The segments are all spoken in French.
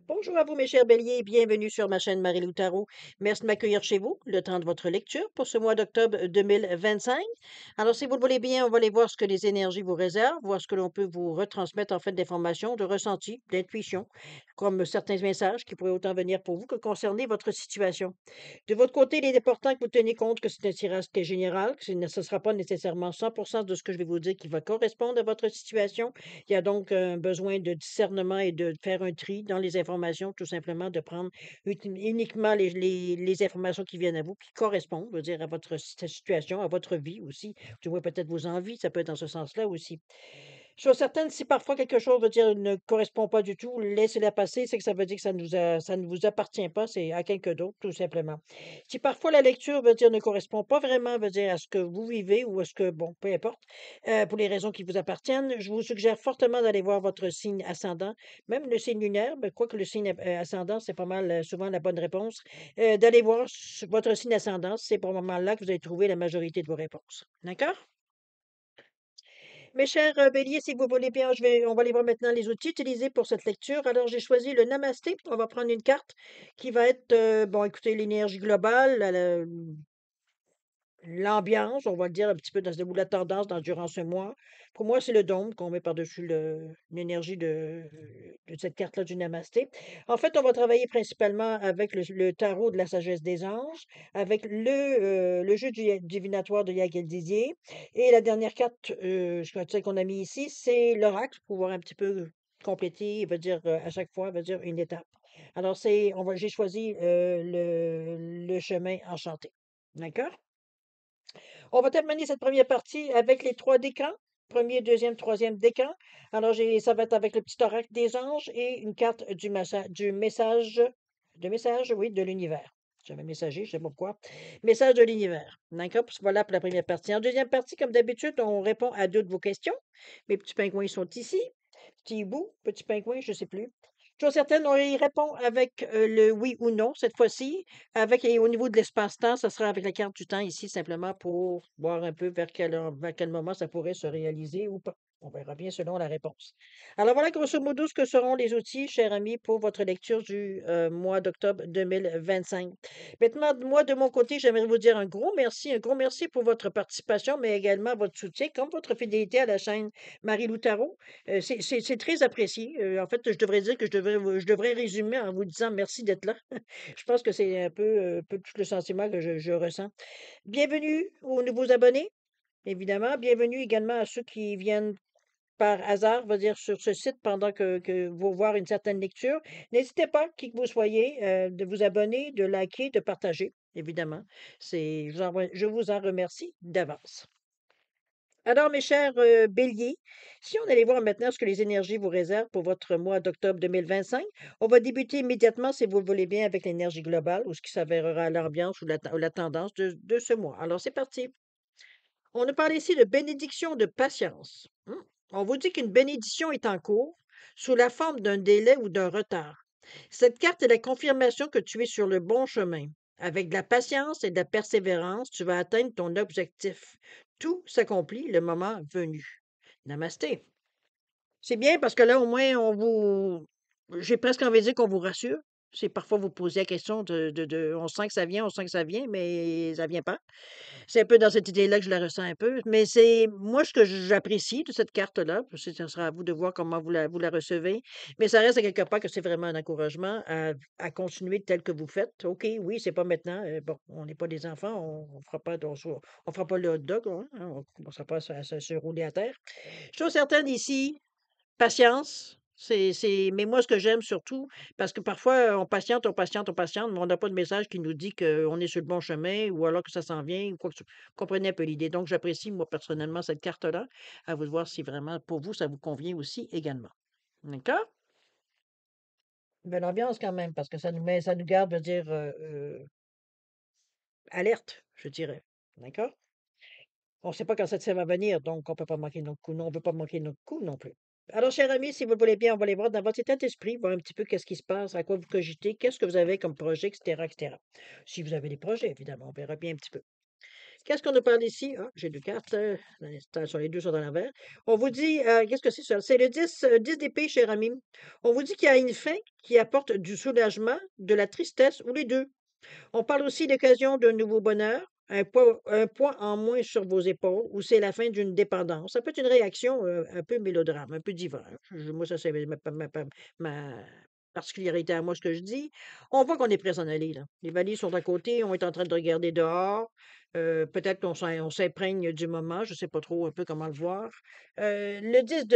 Bonjour à vous, mes chers béliers, bienvenue sur ma chaîne Marie-Lou Tarot. Merci de m'accueillir chez vous, le temps de votre lecture pour ce mois d'octobre 2025. Alors, si vous le voulez bien, on va aller voir ce que les énergies vous réservent, voir ce que l'on peut vous retransmettre en fait d'informations, de ressentis, d'intuition, comme certains messages qui pourraient autant venir pour vous que concerner votre situation. De votre côté, il est important que vous teniez compte que c'est un tirage qui est général, que ce ne sera pas nécessairement 100% de ce que je vais vous dire qui va correspondre à votre situation. Il y a donc un besoin de discernement et de faire un tri dans les informations, tout simplement, de prendre uniquement les informations qui viennent à vous, qui correspondent, je veux dire, à votre situation, à votre vie aussi, du moins peut-être vos envies, ça peut être dans ce sens-là aussi. Chose certaine, si parfois quelque chose, veut dire, ne correspond pas du tout, laissez-la passer, c'est que ça veut dire que ça ne vous appartient pas, c'est à quelqu'un d'autre, tout simplement. Si parfois la lecture, veut dire, ne correspond pas vraiment, veut dire, à ce que vous vivez ou à ce que, bon, peu importe, pour les raisons qui vous appartiennent, je vous suggère fortement d'aller voir votre signe ascendant, même le signe lunaire, mais quoique le signe ascendant, c'est pas mal souvent la bonne réponse, d'aller voir votre signe ascendant, c'est pour le moment là que vous allez trouver la majorité de vos réponses. D'accord? Mes chers béliers, si vous voulez bien, on va aller voir maintenant les outils utilisés pour cette lecture. Alors, j'ai choisi le Namasté. On va prendre une carte qui va être, bon, écoutez, l'énergie globale, l'ambiance, on va le dire un petit peu dans ce ou la tendance durant ce mois. Pour moi, c'est le dôme qu'on met par-dessus l'énergie de cette carte-là du Namasté. En fait, on va travailler principalement avec le tarot de la sagesse des anges, avec le jeu divinatoire de Yael Didier. Et la dernière carte celle qu'on a mis ici, c'est l'oracle pour pouvoir un petit peu compléter, veut dire à chaque fois, veut dire une étape. Alors, j'ai choisi le chemin enchanté. D'accord? On va terminer cette première partie avec les 3 décans. Premier, deuxième, troisième décan. Alors, ça va être avec le petit oracle des anges et une carte du message, oui, de l'univers. J'avais messager, je sais pas pourquoi. Message de l'univers. D'accord? Voilà pour la première partie. En deuxième partie, comme d'habitude, on répond à deux de vos questions. Mes petits pingouins sont ici. Petit hibou, petit pingouin, je sais plus. Chose certaine, on y répond avec le oui ou non cette fois-ci. Et au niveau de l'espace-temps, ça sera avec la carte du temps ici, simplement pour voir un peu vers quel moment ça pourrait se réaliser ou pas. On verra bien selon la réponse. Alors voilà, grosso modo, ce que seront les outils, chers amis, pour votre lecture du mois d'octobre 2025. Maintenant, moi, de mon côté, j'aimerais vous dire un gros merci pour votre participation, mais également votre soutien, comme votre fidélité à la chaîne Marie-Lou Tarot. C'est très apprécié. En fait, je devrais dire que je devrais résumer en vous disant merci d'être là. Je pense que c'est un peu tout le sentiment que je ressens. Bienvenue aux nouveaux abonnés, évidemment. Bienvenue également à ceux qui viennent par hasard, va dire, sur ce site pendant que vous voir une certaine lecture. N'hésitez pas, qui que vous soyez, de vous abonner, de liker, de partager, évidemment. Je vous en remercie d'avance. Alors, mes chers béliers, si on allait voir maintenant ce que les énergies vous réservent pour votre mois d'octobre 2025, on va débuter immédiatement, si vous le voulez bien, avec l'énergie globale ou ce qui s'avérera l'ambiance ou la tendance de ce mois. Alors, c'est parti. On a parlé ici de bénédiction de patience. On vous dit qu'une bénédiction est en cours sous la forme d'un délai ou d'un retard. Cette carte est la confirmation que tu es sur le bon chemin. Avec de la patience et de la persévérance, tu vas atteindre ton objectif. Tout s'accomplit le moment venu. Namasté. C'est bien parce que là, au moins, j'ai presque envie de dire qu'on vous rassure. C'est parfois vous posez la question on sent que ça vient, on sent que ça vient, mais ça vient pas. C'est un peu dans cette idée-là que je la ressens un peu. Mais c'est moi ce que j'apprécie de cette carte-là. Ça sera à vous de voir comment vous la recevez. Mais ça reste à quelque part que c'est vraiment un encouragement à continuer tel que vous faites. OK, oui, c'est pas maintenant. Bon, on n'est pas des enfants, on fera pas, on fera pas le hot dog, hein, on commencera pas à se rouler à terre. Chose certaine ici, patience, mais moi, ce que j'aime surtout, parce que parfois, on patiente, on patiente, on patiente, mais on n'a pas de message qui nous dit qu'on est sur le bon chemin ou alors que ça s'en vient ou quoi que ce Vous comprenez un peu l'idée. Donc, j'apprécie, moi, personnellement, cette carte-là. À vous de voir si vraiment, pour vous, ça vous convient aussi également. D'accord? Belle ambiance quand même, parce que ça nous garde, veut dire, alerte, je dirais. D'accord? On ne sait pas quand cette scène va venir, donc on peut pas manquer notre coup. Non, on ne veut pas manquer notre coup non plus. Alors, cher ami, si vous le voulez bien, on va aller voir dans votre état d'esprit, voir un petit peu qu'est-ce qui se passe, à quoi vous cogitez, qu'est-ce que vous avez comme projet, etc., etc. Si vous avez des projets, évidemment, on verra bien un petit peu. Qu'est-ce qu'on nous parle ici? Ah, j'ai 2 cartes, un instant, sur les 2 sont à l'envers. On vous dit, qu'est-ce que c'est ça? C'est le 10 d'épée, cher ami. On vous dit qu'il y a une fin qui apporte du soulagement, de la tristesse ou les 2. On parle aussi d'occasion d'un nouveau bonheur, un poids en moins sur vos épaules ou c'est la fin d'une dépendance. Ça peut être une réaction, un peu mélodrame, un peu diva. Moi, ça, c'est ma particularité à moi, ce que je dis. On voit qu'on est prêt à s'en aller, là. Les valises sont à côté, on est en train de regarder dehors. Peut-être on s'imprègne du moment, je ne sais pas trop un peu comment le voir. Le 10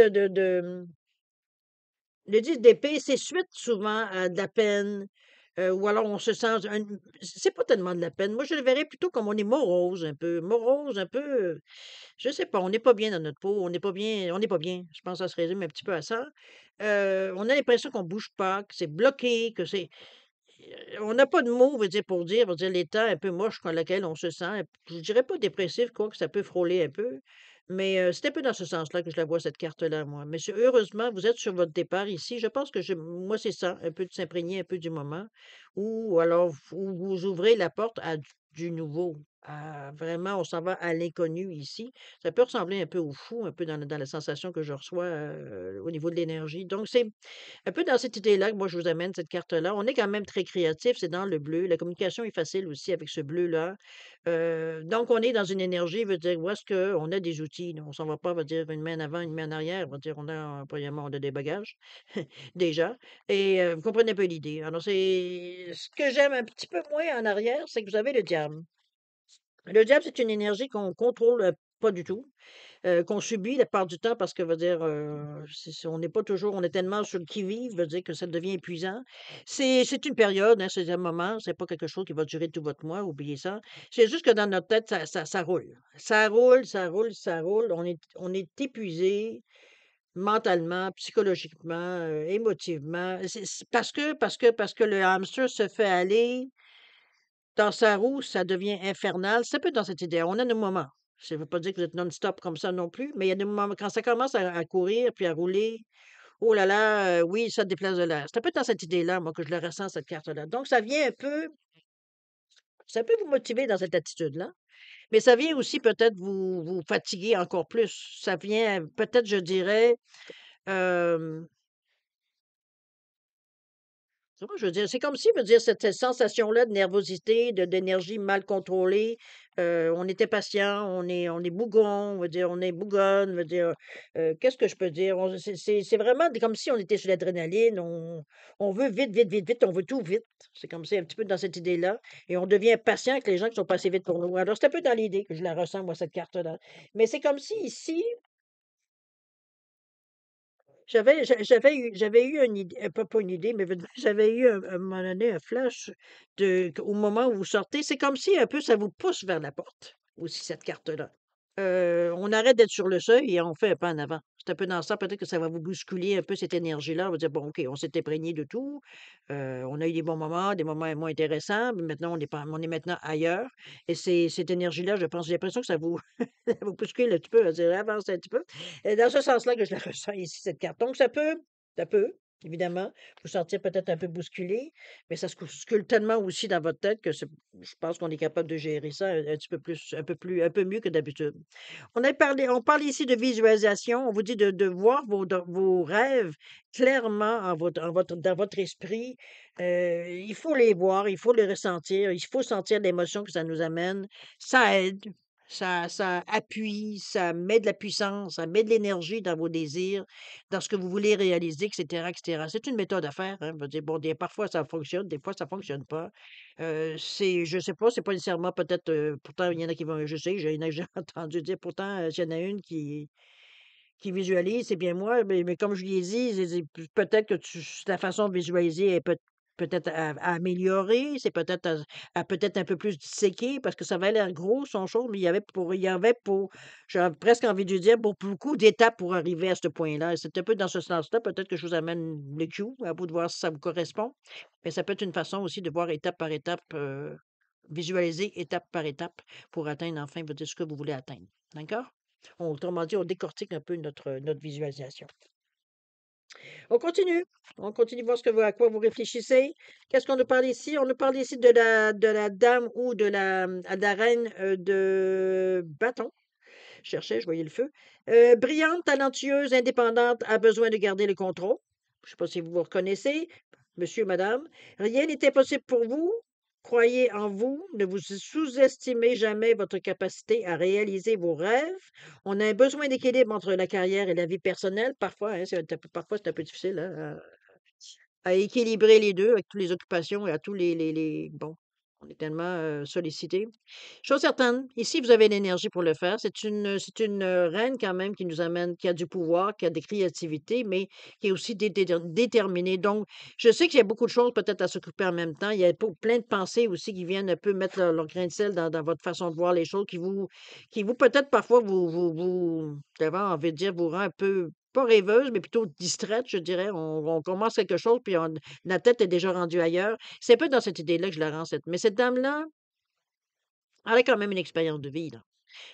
le 10 d'épée, c'est suite souvent à de la peine, ou alors on se sent c'est pas tellement de la peine. Moi, je le verrais plutôt comme morose un peu, je sais pas, on n'est pas bien dans notre peau, on n'est pas bien. Je pense que ça se résume un petit peu à ça. On a l'impression qu'on bouge pas, que c'est bloqué, que c'est on n'a pas de mots, veut dire l'état un peu moche dans lequel on se sent. Je dirais pas dépressif, quoique ça peut frôler un peu, mais c'est un peu dans ce sens-là que je la vois cette carte-là, moi. Mais heureusement, vous êtes sur votre départ ici. Je pense que moi, c'est ça, un peu de s'imprégner un peu du moment ou alors vous ouvrez la porte à du nouveau, vraiment, on s'en va à l'inconnu ici. Ça peut ressembler un peu au fou, un peu dans la sensation que je reçois, au niveau de l'énergie. Donc c'est un peu dans cette idée-là que moi je vous amène cette carte-là. On est quand même très créatif, c'est dans le bleu. La communication est facile aussi avec ce bleu-là. Donc on est dans une énergie, veut dire, où est-ce qu'on a des outils, là. On s'en va pas, va dire, une main en avant, une main en arrière. Va dire, premièrement, on a des bagages, déjà. Et vous comprenez un peu l'idée. Alors, c'est ce que j'aime un petit peu moins en arrière, c'est que vous avez le diable. Le diable, c'est une énergie qu'on contrôle pas du tout. Qu'on subit la part du temps parce que veut dire, on n'est pas toujours on est tellement sur le qui-vive, veut dire que ça devient épuisant. C'est une période, hein, c'est un moment, c'est pas quelque chose qui va durer tout votre mois, oubliez ça. C'est juste que dans notre tête, ça roule. Ça roule, ça roule, ça roule. On est épuisé mentalement, psychologiquement, émotivement. C'est parce que le hamster se fait aller dans sa roue, ça devient infernal. C'est un peu dans cette idée. On a nos moments. Ça ne veut pas dire que vous êtes non-stop comme ça non plus, mais il y a des moments quand ça commence à courir puis à rouler, oh là là, oui, ça déplace de l'air. C'est un peu dans cette idée-là, moi, que je le ressens, cette carte-là. Donc ça vient un peu ça peut vous motiver dans cette attitude-là, mais ça vient aussi peut-être vous fatiguer encore plus. Ça vient peut-être, je dirais, hem tu vois, je veux dire, c'est comme si, veut dire, cette sensation-là de nervosité, d'énergie mal contrôlée, on est impatient, on est bougon, on veut dire, on est bougonne, veut dire, qu'est-ce que je peux dire? C'est vraiment comme si on était sur l'adrénaline, on veut vite, vite, vite, vite, on veut tout vite. C'est comme si un petit peu dans cette idée-là et on devient patient avec les gens qui sont passés vite pour nous. Alors, c'est un peu dans l'idée que je la ressens, moi, cette carte-là. Mais c'est comme si ici, j'avais eu une idée, pas une idée, mais j'avais eu un moment donné un flash au moment où vous sortez, c'est comme si un peu ça vous pousse vers la porte, aussi cette carte-là. On arrête d'être sur le seuil et on fait un pas en avant. C'est un peu dans ça, peut-être que ça va vous bousculer un peu cette énergie-là. On va dire: «Bon, OK, on s'est imprégné de tout, on a eu des bons moments, des moments moins intéressants, mais maintenant on est maintenant ailleurs» et c'est cette énergie-là, je pense j'ai l'impression que ça vous ça vous bouscule un petit peu, à dire: «Avance un petit peu» et dans ce sens-là que je la ressens ici, cette carte. Donc ça peut, évidemment, vous sentir peut-être un peu bousculé, mais ça se bouscule tellement aussi dans votre tête que je pense qu'on est capable de gérer ça un petit peu plus un peu mieux que d'habitude. On parle ici de visualisation. On vous dit de voir vos rêves clairement dans votre esprit. Il faut les voir, il faut les ressentir, il faut sentir l'émotion que ça nous amène. Ça aide, ça appuie, ça met de la puissance, ça met de l'énergie dans vos désirs, dans ce que vous voulez réaliser, et cetera, et cetera. C'est une méthode à faire, hein. Je veux dire, bon, parfois ça fonctionne, des fois ça fonctionne pas. Je sais pas, c'est pas nécessairement peut-être, pourtant il y en a qui vont je sais, il y en a que j'ai entendu dire pourtant, s'il y en a une qui visualise, c'est bien moi, mais comme je lui ai dit, j'ai dit: Peut-être que ta façon de visualiser est peut-être à améliorer, c'est peut-être à peut-être un peu plus disséquer parce que ça avait l'air gros son show, mais il y avait pour j'ai presque envie de dire, pour beaucoup d'étapes pour arriver à ce point-là et c'est un peu dans ce sens-là, peut-être que je vous amène le cue, à vous de voir si ça vous correspond, mais ça peut être une façon aussi de voir étape par étape, visualiser étape par étape pour atteindre enfin, vous dire ce que vous voulez atteindre. D'accord? Autrement dit, on décortique un peu notre visualisation. On continue. On continue de voir à quoi vous réfléchissez. Qu'est-ce qu'on nous parle ici? On nous parle ici de la dame ou de la reine de bâton. Je cherchais, je voyais le feu. Brillante, talentueuse, indépendante, a besoin de garder le contrôle. Je ne sais pas si vous vous reconnaissez, monsieur, madame. Rien n'est impossible pour vous. Croyez en vous. Ne vous sous-estimez jamais votre capacité à réaliser vos rêves. On a un besoin d'équilibre entre la carrière et la vie personnelle. Parfois, hein, parfois c'est un peu difficile hein, à équilibrer les deux avec toutes les occupations et à tous bon, on est tellement sollicités. Chose certaine, ici, vous avez l'énergie pour le faire. C'est une reine quand même qui nous amène, qui a du pouvoir, qui a des créativités, mais qui est aussi déterminée. Donc, je sais qu'il y a beaucoup de choses peut-être à s'occuper en même temps. Il y a plein de pensées aussi qui viennent un peu mettre leur grain de sel dans votre façon de voir les choses, qui vous peut-être parfois j'avais envie de dire, vous rend un peu, pas rêveuse, mais plutôt distraite, je dirais. On commence quelque chose, puis la tête est déjà rendue ailleurs. C'est un peu dans cette idée-là que je la rends, mais cette dame-là, elle a quand même une expérience de vie, là.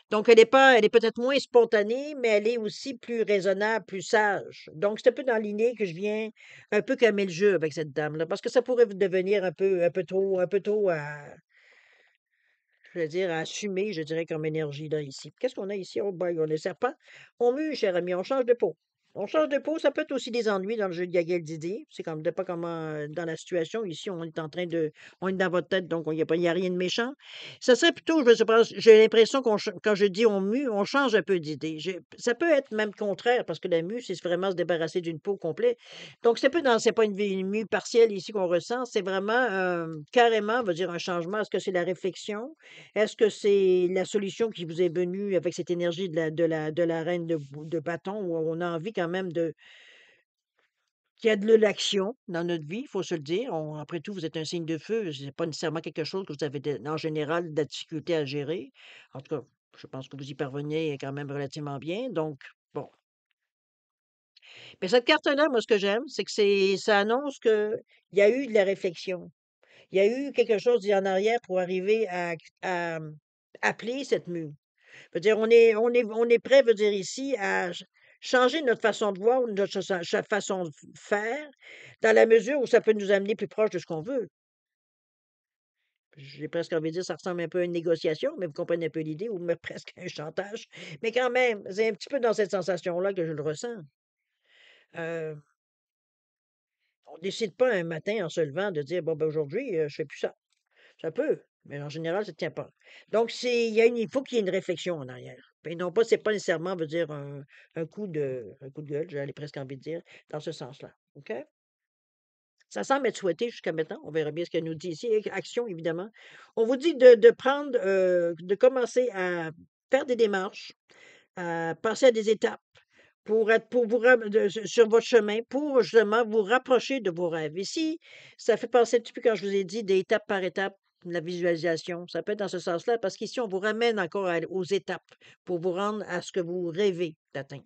Donc elle est peut-être moins spontanée, mais elle est aussi plus raisonnable, plus sage. Donc c'est un peu dans l'idée que je viens un peu calmer le jeu avec cette dame-là, parce que ça pourrait devenir un peu trop je veux dire, à assumer, je dirais, comme énergie, là, ici. Qu'est-ce qu'on a ici? Oh boy, on est serpent. On mue, cher ami, on change de peau. On change de peau, ça peut être aussi des ennuis dans le jeu de Gagel d'idées. C'est comme, pas comment, dans la situation. Ici, on est dans votre tête, donc il y a rien de méchant. Ça serait plutôt, je sais pas, j'ai l'impression quand je dis on mue, on change un peu d'idée. Ça peut être même contraire, parce que la mue, c'est vraiment se débarrasser d'une peau complète. Donc, c'est pas une mue partielle ici qu'on ressent, c'est vraiment, carrément, on va dire, un changement. Est-ce que c'est la réflexion? Est-ce que c'est la solution qui vous est venue avec cette énergie de la reine de bâton où on a envie quand même qu'il y a de l'action dans notre vie, il faut se le dire. Après tout, vous êtes un signe de feu. C'est pas nécessairement quelque chose que vous avez en général de la difficulté à gérer. En tout cas, je pense que vous y parvenez quand même relativement bien. Donc, bon. Mais cette carte-là, moi, ce que j'aime, c'est que ça annonce qu'il y a eu de la réflexion. Il y a eu quelque chose en arrière pour arriver à appeler cette mue. Veut dire, on est prêt, veut dire ici, à changer notre façon de voir ou notre façon de faire, dans la mesure où ça peut nous amener plus proche de ce qu'on veut. J'ai presque envie de dire, ça ressemble un peu à une négociation, mais vous comprenez un peu l'idée, ou même presque un chantage. Mais quand même, c'est un petit peu dans cette sensation-là que je le ressens. Euh, on décide pas un matin en se levant de dire, bon, ben aujourd'hui, je fais plus ça. Ça peut, mais en général, ça ne tient pas. Donc, il faut qu'il y ait une réflexion en arrière. Et non pas, c'est pas nécessairement, veut dire, un coup de gueule, j'allais presque envie de dire, dans ce sens-là. OK? Ça semble être souhaité jusqu'à maintenant. On verra bien ce qu'elle nous dit ici. Et action, évidemment. On vous dit de commencer à faire des démarches, à passer à des étapes pour sur votre chemin, pour justement vous rapprocher de vos rêves. Ici, ça fait penser un petit peu quand je vous ai dit d'étape par étape, la visualisation. Ça peut être dans ce sens-là, parce qu'ici, on vous ramène encore aux étapes pour vous rendre à ce que vous rêvez d'atteindre.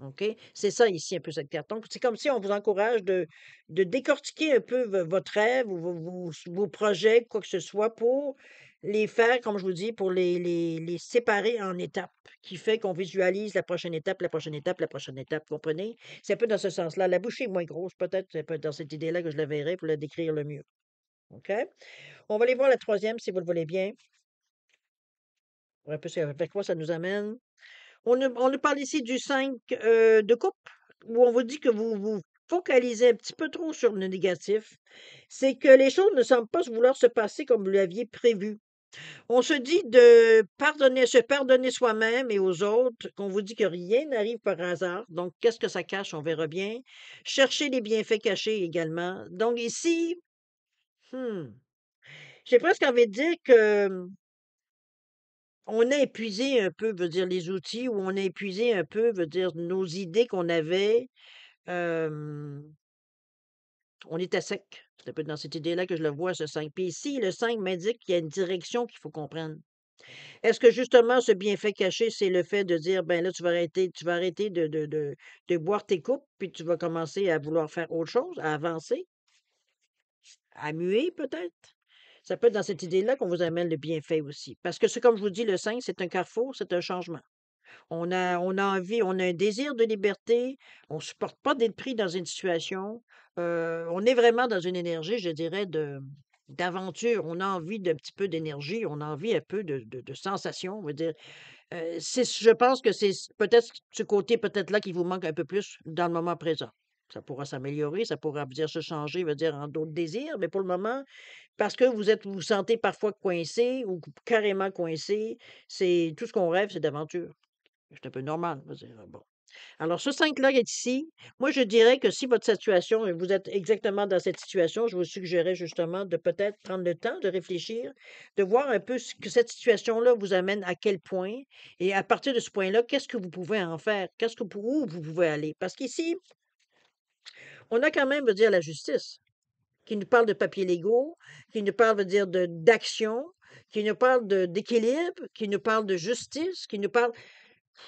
OK? C'est ça ici un peu cette carte. Donc, c'est comme si on vous encourage de décortiquer un peu votre rêve ou vos projets, quoi que ce soit, pour les faire, comme je vous dis, pour les séparer en étapes, qui fait qu'on visualise la prochaine étape, la prochaine étape, la prochaine étape. Comprenez? C'est un peu dans ce sens-là. La bouchée est moins grosse, peut-être, c'est peut être dans cette idée-là que je la verrai pour la décrire le mieux. OK? On va aller voir la troisième, si vous le voulez bien. Un peu avec quoi ça nous amène. On nous parle ici du 5 de coupe, où on vous dit que vous vous focalisez un petit peu trop sur le négatif. C'est que les choses ne semblent pas vouloir se passer comme vous l'aviez prévu. On se dit de se pardonner soi-même et aux autres, qu'on vous dit que rien n'arrive par hasard. Donc, qu'est-ce que ça cache? On verra bien. Chercher les bienfaits cachés également. Donc, ici, hmm, j'ai presque envie de dire que on a épuisé un peu, veut dire les outils, ou on a épuisé un peu, veut dire nos idées qu'on avait. Hem, on est à sec. C'est un peu dans cette idée-là que je le vois, ce 5. Puis ici, le 5 m'indique qu'il y a une direction qu'il faut comprendre. Est-ce que justement ce bienfait caché, c'est le fait de dire: «Ben là, tu vas arrêter de boire tes coupes, puis tu vas commencer à vouloir faire autre chose, à avancer, à muer peut-être?» Ça peut être dans cette idée-là qu'on vous amène le bienfait aussi. Parce que c'est comme je vous dis, le 5, c'est un carrefour, c'est un changement. On a envie, on a un désir de liberté, on supporte pas d'être pris dans une situation. On est vraiment dans une énergie, je dirais, d'aventure. On a envie d'un petit peu d'énergie, on a envie un peu de sensation, on va dire. Je pense que c'est peut-être ce côté peut-être là qui vous manque un peu plus dans le moment présent. Ça pourra s'améliorer, ça pourra veut dire se changer, veut dire en d'autres désirs, mais pour le moment, parce que vous vous sentez parfois coincé ou carrément coincé, c'est tout ce qu'on rêve, c'est d'aventure. C'est un peu normal, je veux dire, bon. Alors ce 5-là est ici. Moi, je dirais que si votre situation, et vous êtes exactement dans cette situation, je vous suggérerais justement de peut-être prendre le temps de réfléchir, de voir un peu ce que cette situation-là vous amène à quel point, et à partir de ce point-là, qu'est-ce que vous pouvez en faire? Où vous pouvez aller? Parce qu'ici, on a quand même, veut dire, la justice, qui nous parle de papiers légaux, qui nous parle, veut dire, d'action, qui nous parle d'équilibre, qui nous parle de justice, qui nous parle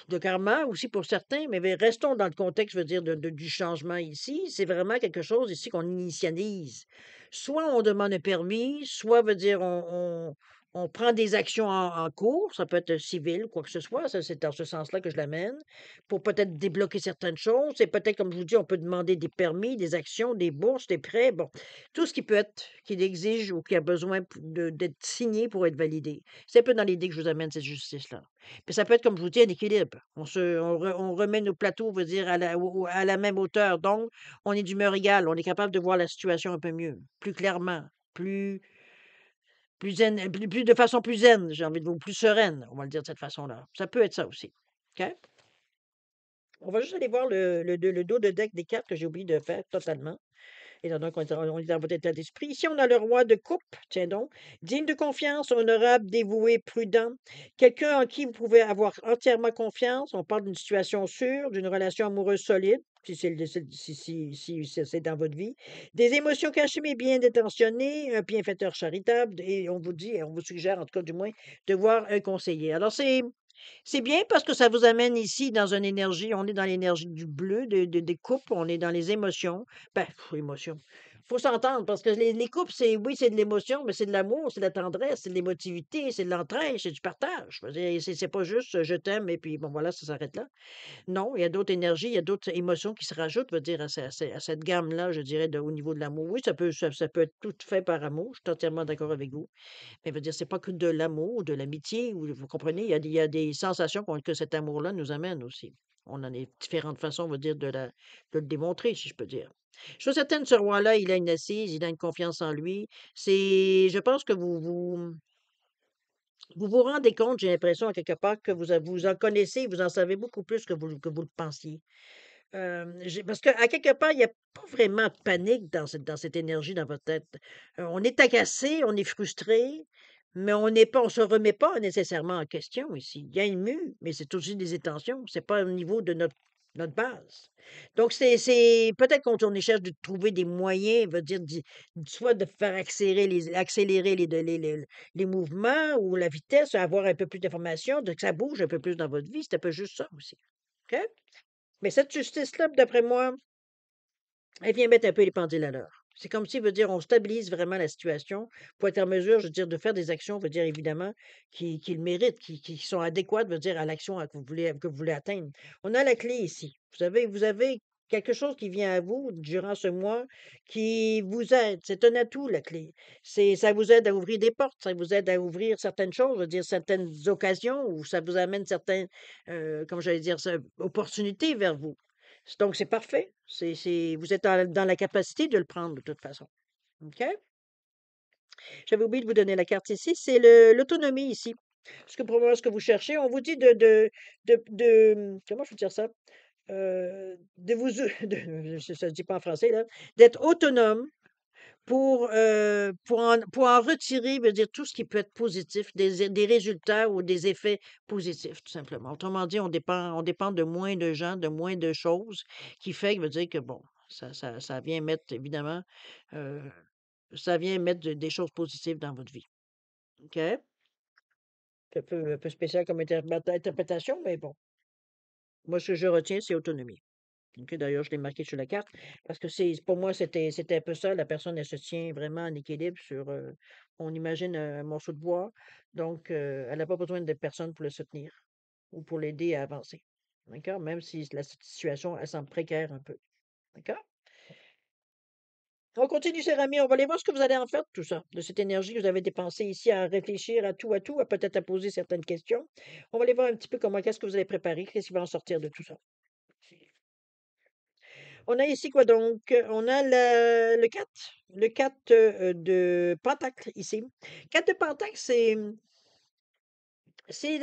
de karma aussi pour certains, mais restons dans le contexte, je veux dire, du changement ici. C'est vraiment quelque chose ici qu'on initialise. Soit on demande un permis, soit veut dire on prend des actions en cours, ça peut être civil, quoi que ce soit, ça c'est dans ce sens-là que je l'amène, pour peut-être débloquer certaines choses. C'est peut-être, comme je vous dis, on peut demander des permis, des actions, des bourses, des prêts, bon, tout ce qui peut être, qui exige ou qui a besoin d'être signé pour être validé. C'est un peu dans l'idée que je vous amène cette justice-là. Puis ça peut être, comme je vous dis, un équilibre. On remet nos plateaux, veut dire, à la même hauteur. Donc, on est d'humeur égale. On est capable de voir la situation un peu mieux, plus clairement, plus, plus zen, de façon plus zen, j'ai envie de vous, plus sereine, on va le dire de cette façon-là. Ça peut être ça aussi. OK? On va juste aller voir le dos de deck des cartes que j'ai oublié de faire totalement. Étant donné on est dans votre état d'esprit. Ici, on a le roi de coupe, tiens donc. Digne de confiance, honorable, dévoué, prudent. Quelqu'un en qui vous pouvez avoir entièrement confiance. On parle d'une situation sûre, d'une relation amoureuse solide, si c'est c'est dans votre vie. Des émotions cachées mais bien intentionnées, un bienfaiteur charitable. Et on vous dit, on vous suggère en tout cas du moins, de voir un conseiller. Alors, c'est bien parce que ça vous amène ici dans une énergie, on est dans l'énergie du bleu, des coupes, on est dans les émotions. Ben, émotions. Faut s'entendre parce que les couples, oui, c'est de l'émotion, mais c'est de l'amour, c'est de la tendresse, c'est de l'émotivité, c'est de l'entraide, c'est du partage. Je veux dire, c'est pas juste je t'aime et puis bon, voilà, ça s'arrête là. Non, il y a d'autres énergies, il y a d'autres émotions qui se rajoutent, je veux dire, à cette gamme-là, je dirais, au niveau de l'amour. Oui, ça peut être tout fait par amour, je suis entièrement d'accord avec vous. Mais veut dire, c'est pas que de l'amour, de l'amitié, ou vous comprenez? Il y a des sensations que cet amour-là nous amène aussi. On en a différentes façons, on va dire, de le démontrer, si je peux dire. Je suis certaine, ce roi-là, il a une assise, il a une confiance en lui. Je pense que vous vous rendez compte, j'ai l'impression, à quelque part, que vous en connaissez, vous en savez beaucoup plus que vous le pensiez. Parce qu'à quelque part, il y a pas vraiment de panique dans cette énergie dans votre tête. On est agacé, on est frustré, mais on se remet pas nécessairement en question ici. Il y a une mue, mais c'est aussi des intentions, c'est pas au niveau de notre base. Donc c'est peut-être qu'on cherche de trouver des moyens, veut dire soit de faire accélérer les mouvements ou la vitesse, avoir un peu plus d'informations, de que ça bouge un peu plus dans votre vie, c'est un peu juste ça aussi. OK? Mais cette justice-là, d'après moi, elle vient mettre un peu les pendules à l'heure. C'est comme si, veut dire, on stabilise vraiment la situation pour être en mesure, je veux dire, de faire des actions, veut dire, évidemment, qui le méritent, qui sont adéquates, veut dire, à l'action que vous voulez atteindre. On a la clé ici. Vous avez quelque chose qui vient à vous durant ce mois qui vous aide. C'est un atout, la clé. Ça vous aide à ouvrir des portes, ça vous aide à ouvrir certaines choses, je veux dire, certaines occasions, ou ça vous amène certaines, comme j'allais dire, opportunités vers vous. Donc, c'est parfait. Vous êtes dans la capacité de le prendre de toute façon. OK? J'avais oublié de vous donner la carte ici. C'est l'autonomie ici. Parce que pour moi, ce que vous cherchez, on vous dit comment je peux dire ça? De vous, ça se dit pas en français, là, d'être autonome pour en retirer, veut dire tout ce qui peut être positif, des résultats ou des effets positifs, tout simplement. Autrement dit, on dépend de moins de gens, de moins de choses, qui fait, veut dire que bon, ça vient mettre, évidemment, euh, ça vient mettre des choses positives dans votre vie. OK? C'est un peu spécial comme interprétation, mais bon. Moi, ce que je retiens, c'est autonomie. OK, d'ailleurs, je l'ai marqué sur la carte parce que pour moi, c'était un peu ça. La personne, elle se tient vraiment en équilibre sur, on imagine un morceau de bois. Donc, elle n'a pas besoin de personne pour le soutenir. ou pour l'aider à avancer. D'accord? Même si la situation, elle semble précaire un peu. D'accord? On continue, cher ami, on va aller voir ce que vous allez en faire de tout ça, de cette énergie que vous avez dépensée ici à réfléchir à tout, à peut-être à poser certaines questions. On va aller voir un petit peu comment, qu'est-ce que vous allez préparer, qu'est-ce qui va en sortir de tout ça. On a ici quoi donc? On a le 4, le 4 de Pentacle ici. 4 de Pentacle, c'est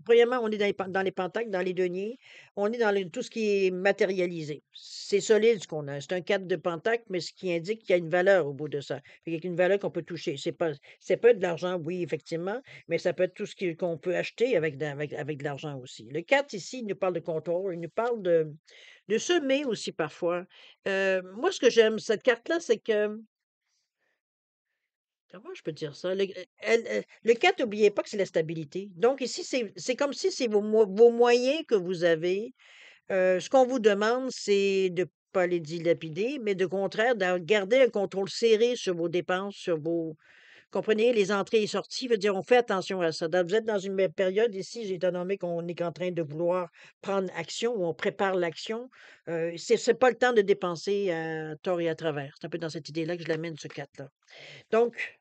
premièrement, on est dans les pentacles, dans les deniers, on est dans tout ce qui est matérialisé. C'est solide ce qu'on a. C'est un 4 de pentacle, mais ce qui indique qu'il y a une valeur au bout de ça. Il y a une valeur qu'on peut toucher. C'est pas de l'argent, oui, effectivement, mais ça peut être tout qu'on peut acheter avec de l'argent aussi. Le 4 ici, il nous parle de contrôle, il nous parle de semer aussi parfois. Moi, ce que j'aime, cette carte-là, c'est que comment je peux dire ça? Le 4, n'oubliez pas que c'est la stabilité. Donc ici, c'est comme si c'est vos moyens que vous avez. Ce qu'on vous demande, c'est de pas les dilapider, mais de contraire, de garder un contrôle serré sur vos dépenses, sur vos comprenez, les entrées et sorties, veut dire on fait attention à ça. Vous êtes dans une période ici, j'ai étant donné qu'on est en train de vouloir prendre action ou on prépare l'action, c'est pas le temps de dépenser à tort et à travers. C'est un peu dans cette idée-là que je l'amène, ce 4-là. Donc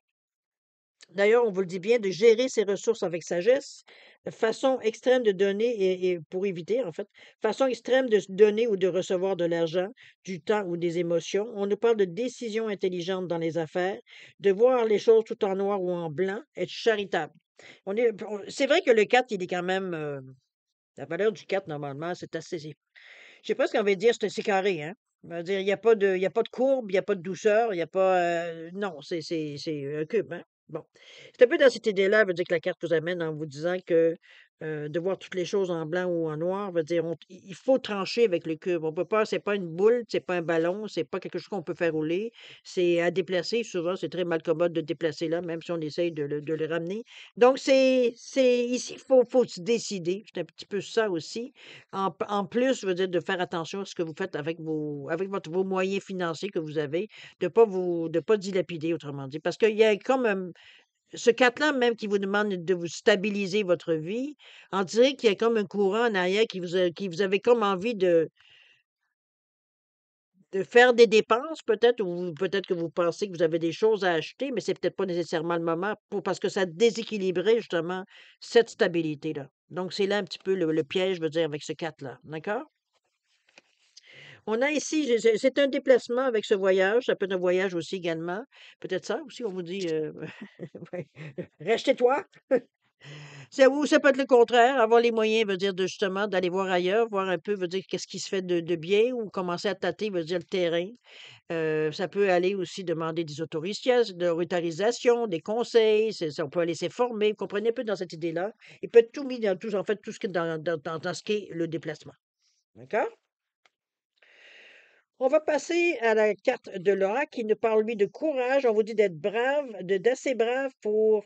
d'ailleurs, on vous le dit bien, de gérer ses ressources avec sagesse, façon extrême de donner et pour éviter, en fait, façon extrême de se donner ou de recevoir de l'argent, du temps ou des émotions. On nous parle de décisions intelligentes dans les affaires, de voir les choses tout en noir ou en blanc, être charitable. C'est vrai que le 4, il est quand même, la valeur du 4, normalement, c'est assez, j'ai presque envie de dire, c'est carré, hein. Je veux dire, il y a pas de courbe, il y a pas de douceur, il y a pas, non, c'est un cube, hein. Bon. C'est un peu dans cette idée-là, veut dire que la carte vous amène en vous disant que, de voir toutes les choses en blanc ou en noir, veut dire il faut trancher avec le cube. On peut pas c'est pas une boule, c'est pas un ballon, c'est pas quelque chose qu'on peut faire rouler. C'est à déplacer, souvent, c'est très mal commode de déplacer là, même si on essaye de le ramener. Donc c'est ici, il faut se décider. C'est un petit peu ça aussi. En plus, je veux dire, de faire attention à ce que vous faites avec vos moyens financiers que vous avez, de pas dilapider, autrement dit. Parce qu'il y a comme ce 4-là, même qui vous demande de vous stabiliser votre vie, on dirait qu'il y a comme un courant en arrière qui vous avez comme envie de faire des dépenses, peut-être, ou peut-être que vous pensez que vous avez des choses à acheter, mais c'est peut-être pas nécessairement le moment parce que ça déséquilibrait justement cette stabilité-là. Donc, c'est là un petit peu le piège, je veux dire, avec ce 4-là. D'accord? On a ici, c'est un déplacement avec ce voyage, ça peut être un voyage aussi également. Peut-être ça aussi, on vous dit, ouais, reste chez toi. Ou ça peut être le contraire, avoir les moyens veut dire de justement d'aller voir ailleurs, voir un peu, veut dire qu'est-ce qui se fait de bien ou commencer à tâter, veut dire le terrain. Ça peut aller aussi demander des autorisations, des conseils, on peut aller s'informer, vous comprenez un peu dans cette idée-là. Il peut être tout mis dans tout, en fait, tout ce qui est dans ce qu'est le déplacement. D'accord? On va passer à la carte de l'oracle qui nous parle, lui, de courage. On vous dit d'être brave, d'assez brave pour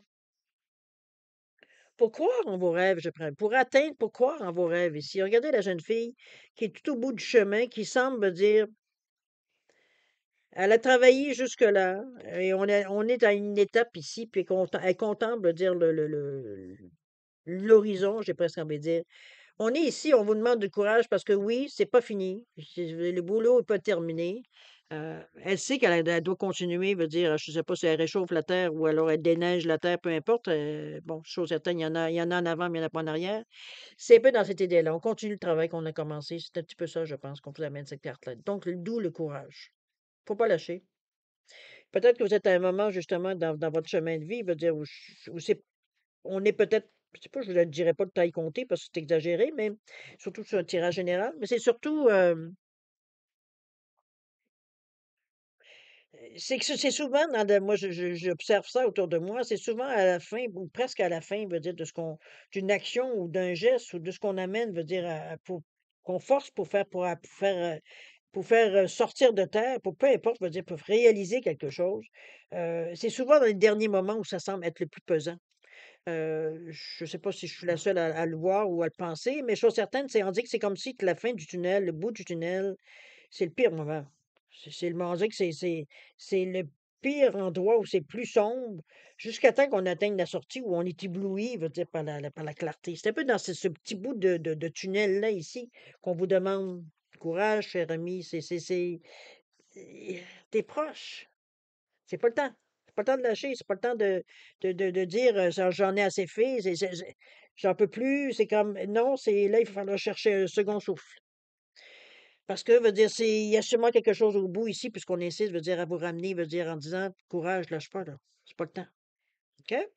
croire en vos rêves, je prends. Pour atteindre, pour croire en vos rêves ici. Regardez la jeune fille qui est tout au bout du chemin, qui semble dire, elle a travaillé jusque-là, et on est à une étape ici, puis elle contemple, dire, l'horizon, j'ai presque envie de dire. On est ici, on vous demande du courage parce que oui, c'est pas fini. Le boulot n'est pas terminé. Elle sait elle doit continuer, veut dire, je sais pas si elle réchauffe la terre ou alors elle déneige la terre, peu importe. Bon, chose certaine, il y en a en avant, mais il n'y en a pas en arrière. C'est un peu dans cette idée-là. On continue le travail qu'on a commencé. C'est un petit peu ça, je pense, qu'on vous amène cette carte-là. Donc, d'où le courage. Faut pas lâcher. Peut-être que vous êtes à un moment, justement, dans votre chemin de vie, veut dire, où on est peut-être, je sais pas, je ne dirais pas de taille comptée parce que c'est exagéré, mais surtout sur un tirage général, mais c'est surtout, c'est que c'est souvent moi j'observe ça autour de moi, c'est souvent à la fin ou presque à la fin, veut dire d'une action ou d'un geste ou de ce qu'on amène, veut dire pour qu'on force pour faire, sortir de terre, pour peu importe, veut dire pour réaliser quelque chose, c'est souvent dans les derniers moments où ça semble être le plus pesant. Je ne sais pas si je suis la seule à le voir ou à le penser, mais chose certaine, c'est on dit que c'est comme si que la fin du tunnel, le bout du tunnel, c'est le pire moment. C'est le moment on dirait que c'est le pire endroit où c'est plus sombre, jusqu'à temps qu'on atteigne la sortie où on est ébloui, veut dire, par la clarté. C'est un peu dans ce petit bout de tunnel-là, ici, qu'on vous demande courage, cher ami, t'es proche. C'est pas le temps. C'est pas le temps de lâcher, c'est pas le temps de dire j'en ai assez fait, j'en peux plus. C'est comme non, c'est là, il va falloir chercher un second souffle. Parce que, veut dire, il y a sûrement quelque chose au bout ici, puisqu'on insiste, veut dire, à vous ramener, veut dire, en disant courage, lâche pas, là. C'est pas le temps. OK?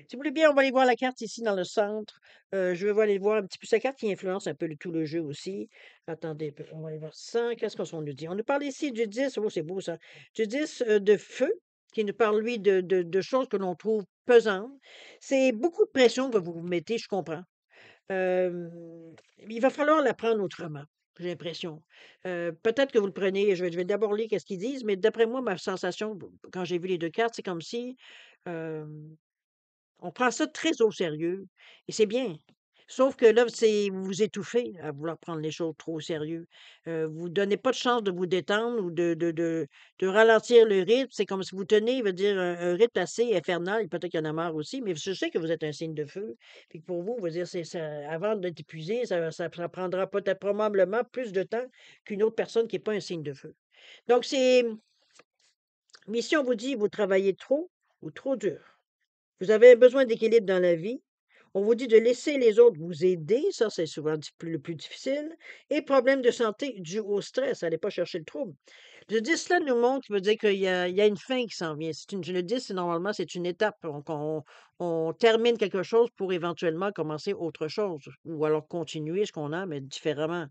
Si vous voulez bien, on va aller voir la carte ici dans le centre. Je vais aller voir un petit peu sa carte qui influence un peu tout le jeu aussi. Attendez, on va aller voir ça. Qu'est-ce qu'on nous dit? On nous parle ici du 10. Oh, c'est beau ça. Du 10 de feu, qui nous parle, lui, de choses que l'on trouve pesantes. C'est beaucoup de pression que vous vous mettez, je comprends. Euh, il va falloir l'apprendre autrement, j'ai l'impression. Peut-être que vous le prenez, je vais d'abord lire qu'est-ce qu'ils disent, mais d'après moi, ma sensation, quand j'ai vu les deux cartes, c'est comme si euh, on prend ça très au sérieux et c'est bien. Sauf que là, c'est vous vous étouffez à vouloir prendre les choses trop au sérieux. Vous donnez pas de chance de vous détendre ou de ralentir le rythme. C'est comme si vous tenez, veut dire, un rythme assez infernal. Et peut-être qu'il y en a marre aussi, mais je sais que vous êtes un signe de feu. Puis que pour vous, veut dire, c'est ça, avant d'être épuisé, ça prendra peut-être probablement plus de temps qu'une autre personne qui n'est pas un signe de feu. Donc, mais si on vous dit vous travaillez trop ou trop dur, vous avez besoin d'équilibre dans la vie. On vous dit de laisser les autres vous aider, ça c'est souvent le plus difficile. Et problème de santé dû au stress, allez pas chercher le trouble. Le 10 là nous montre, veut dire il y a une fin qui s'en vient. Le 10, normalement, c'est une étape. Donc, on termine quelque chose pour éventuellement commencer autre chose. Ou alors continuer ce qu'on a, mais différemment.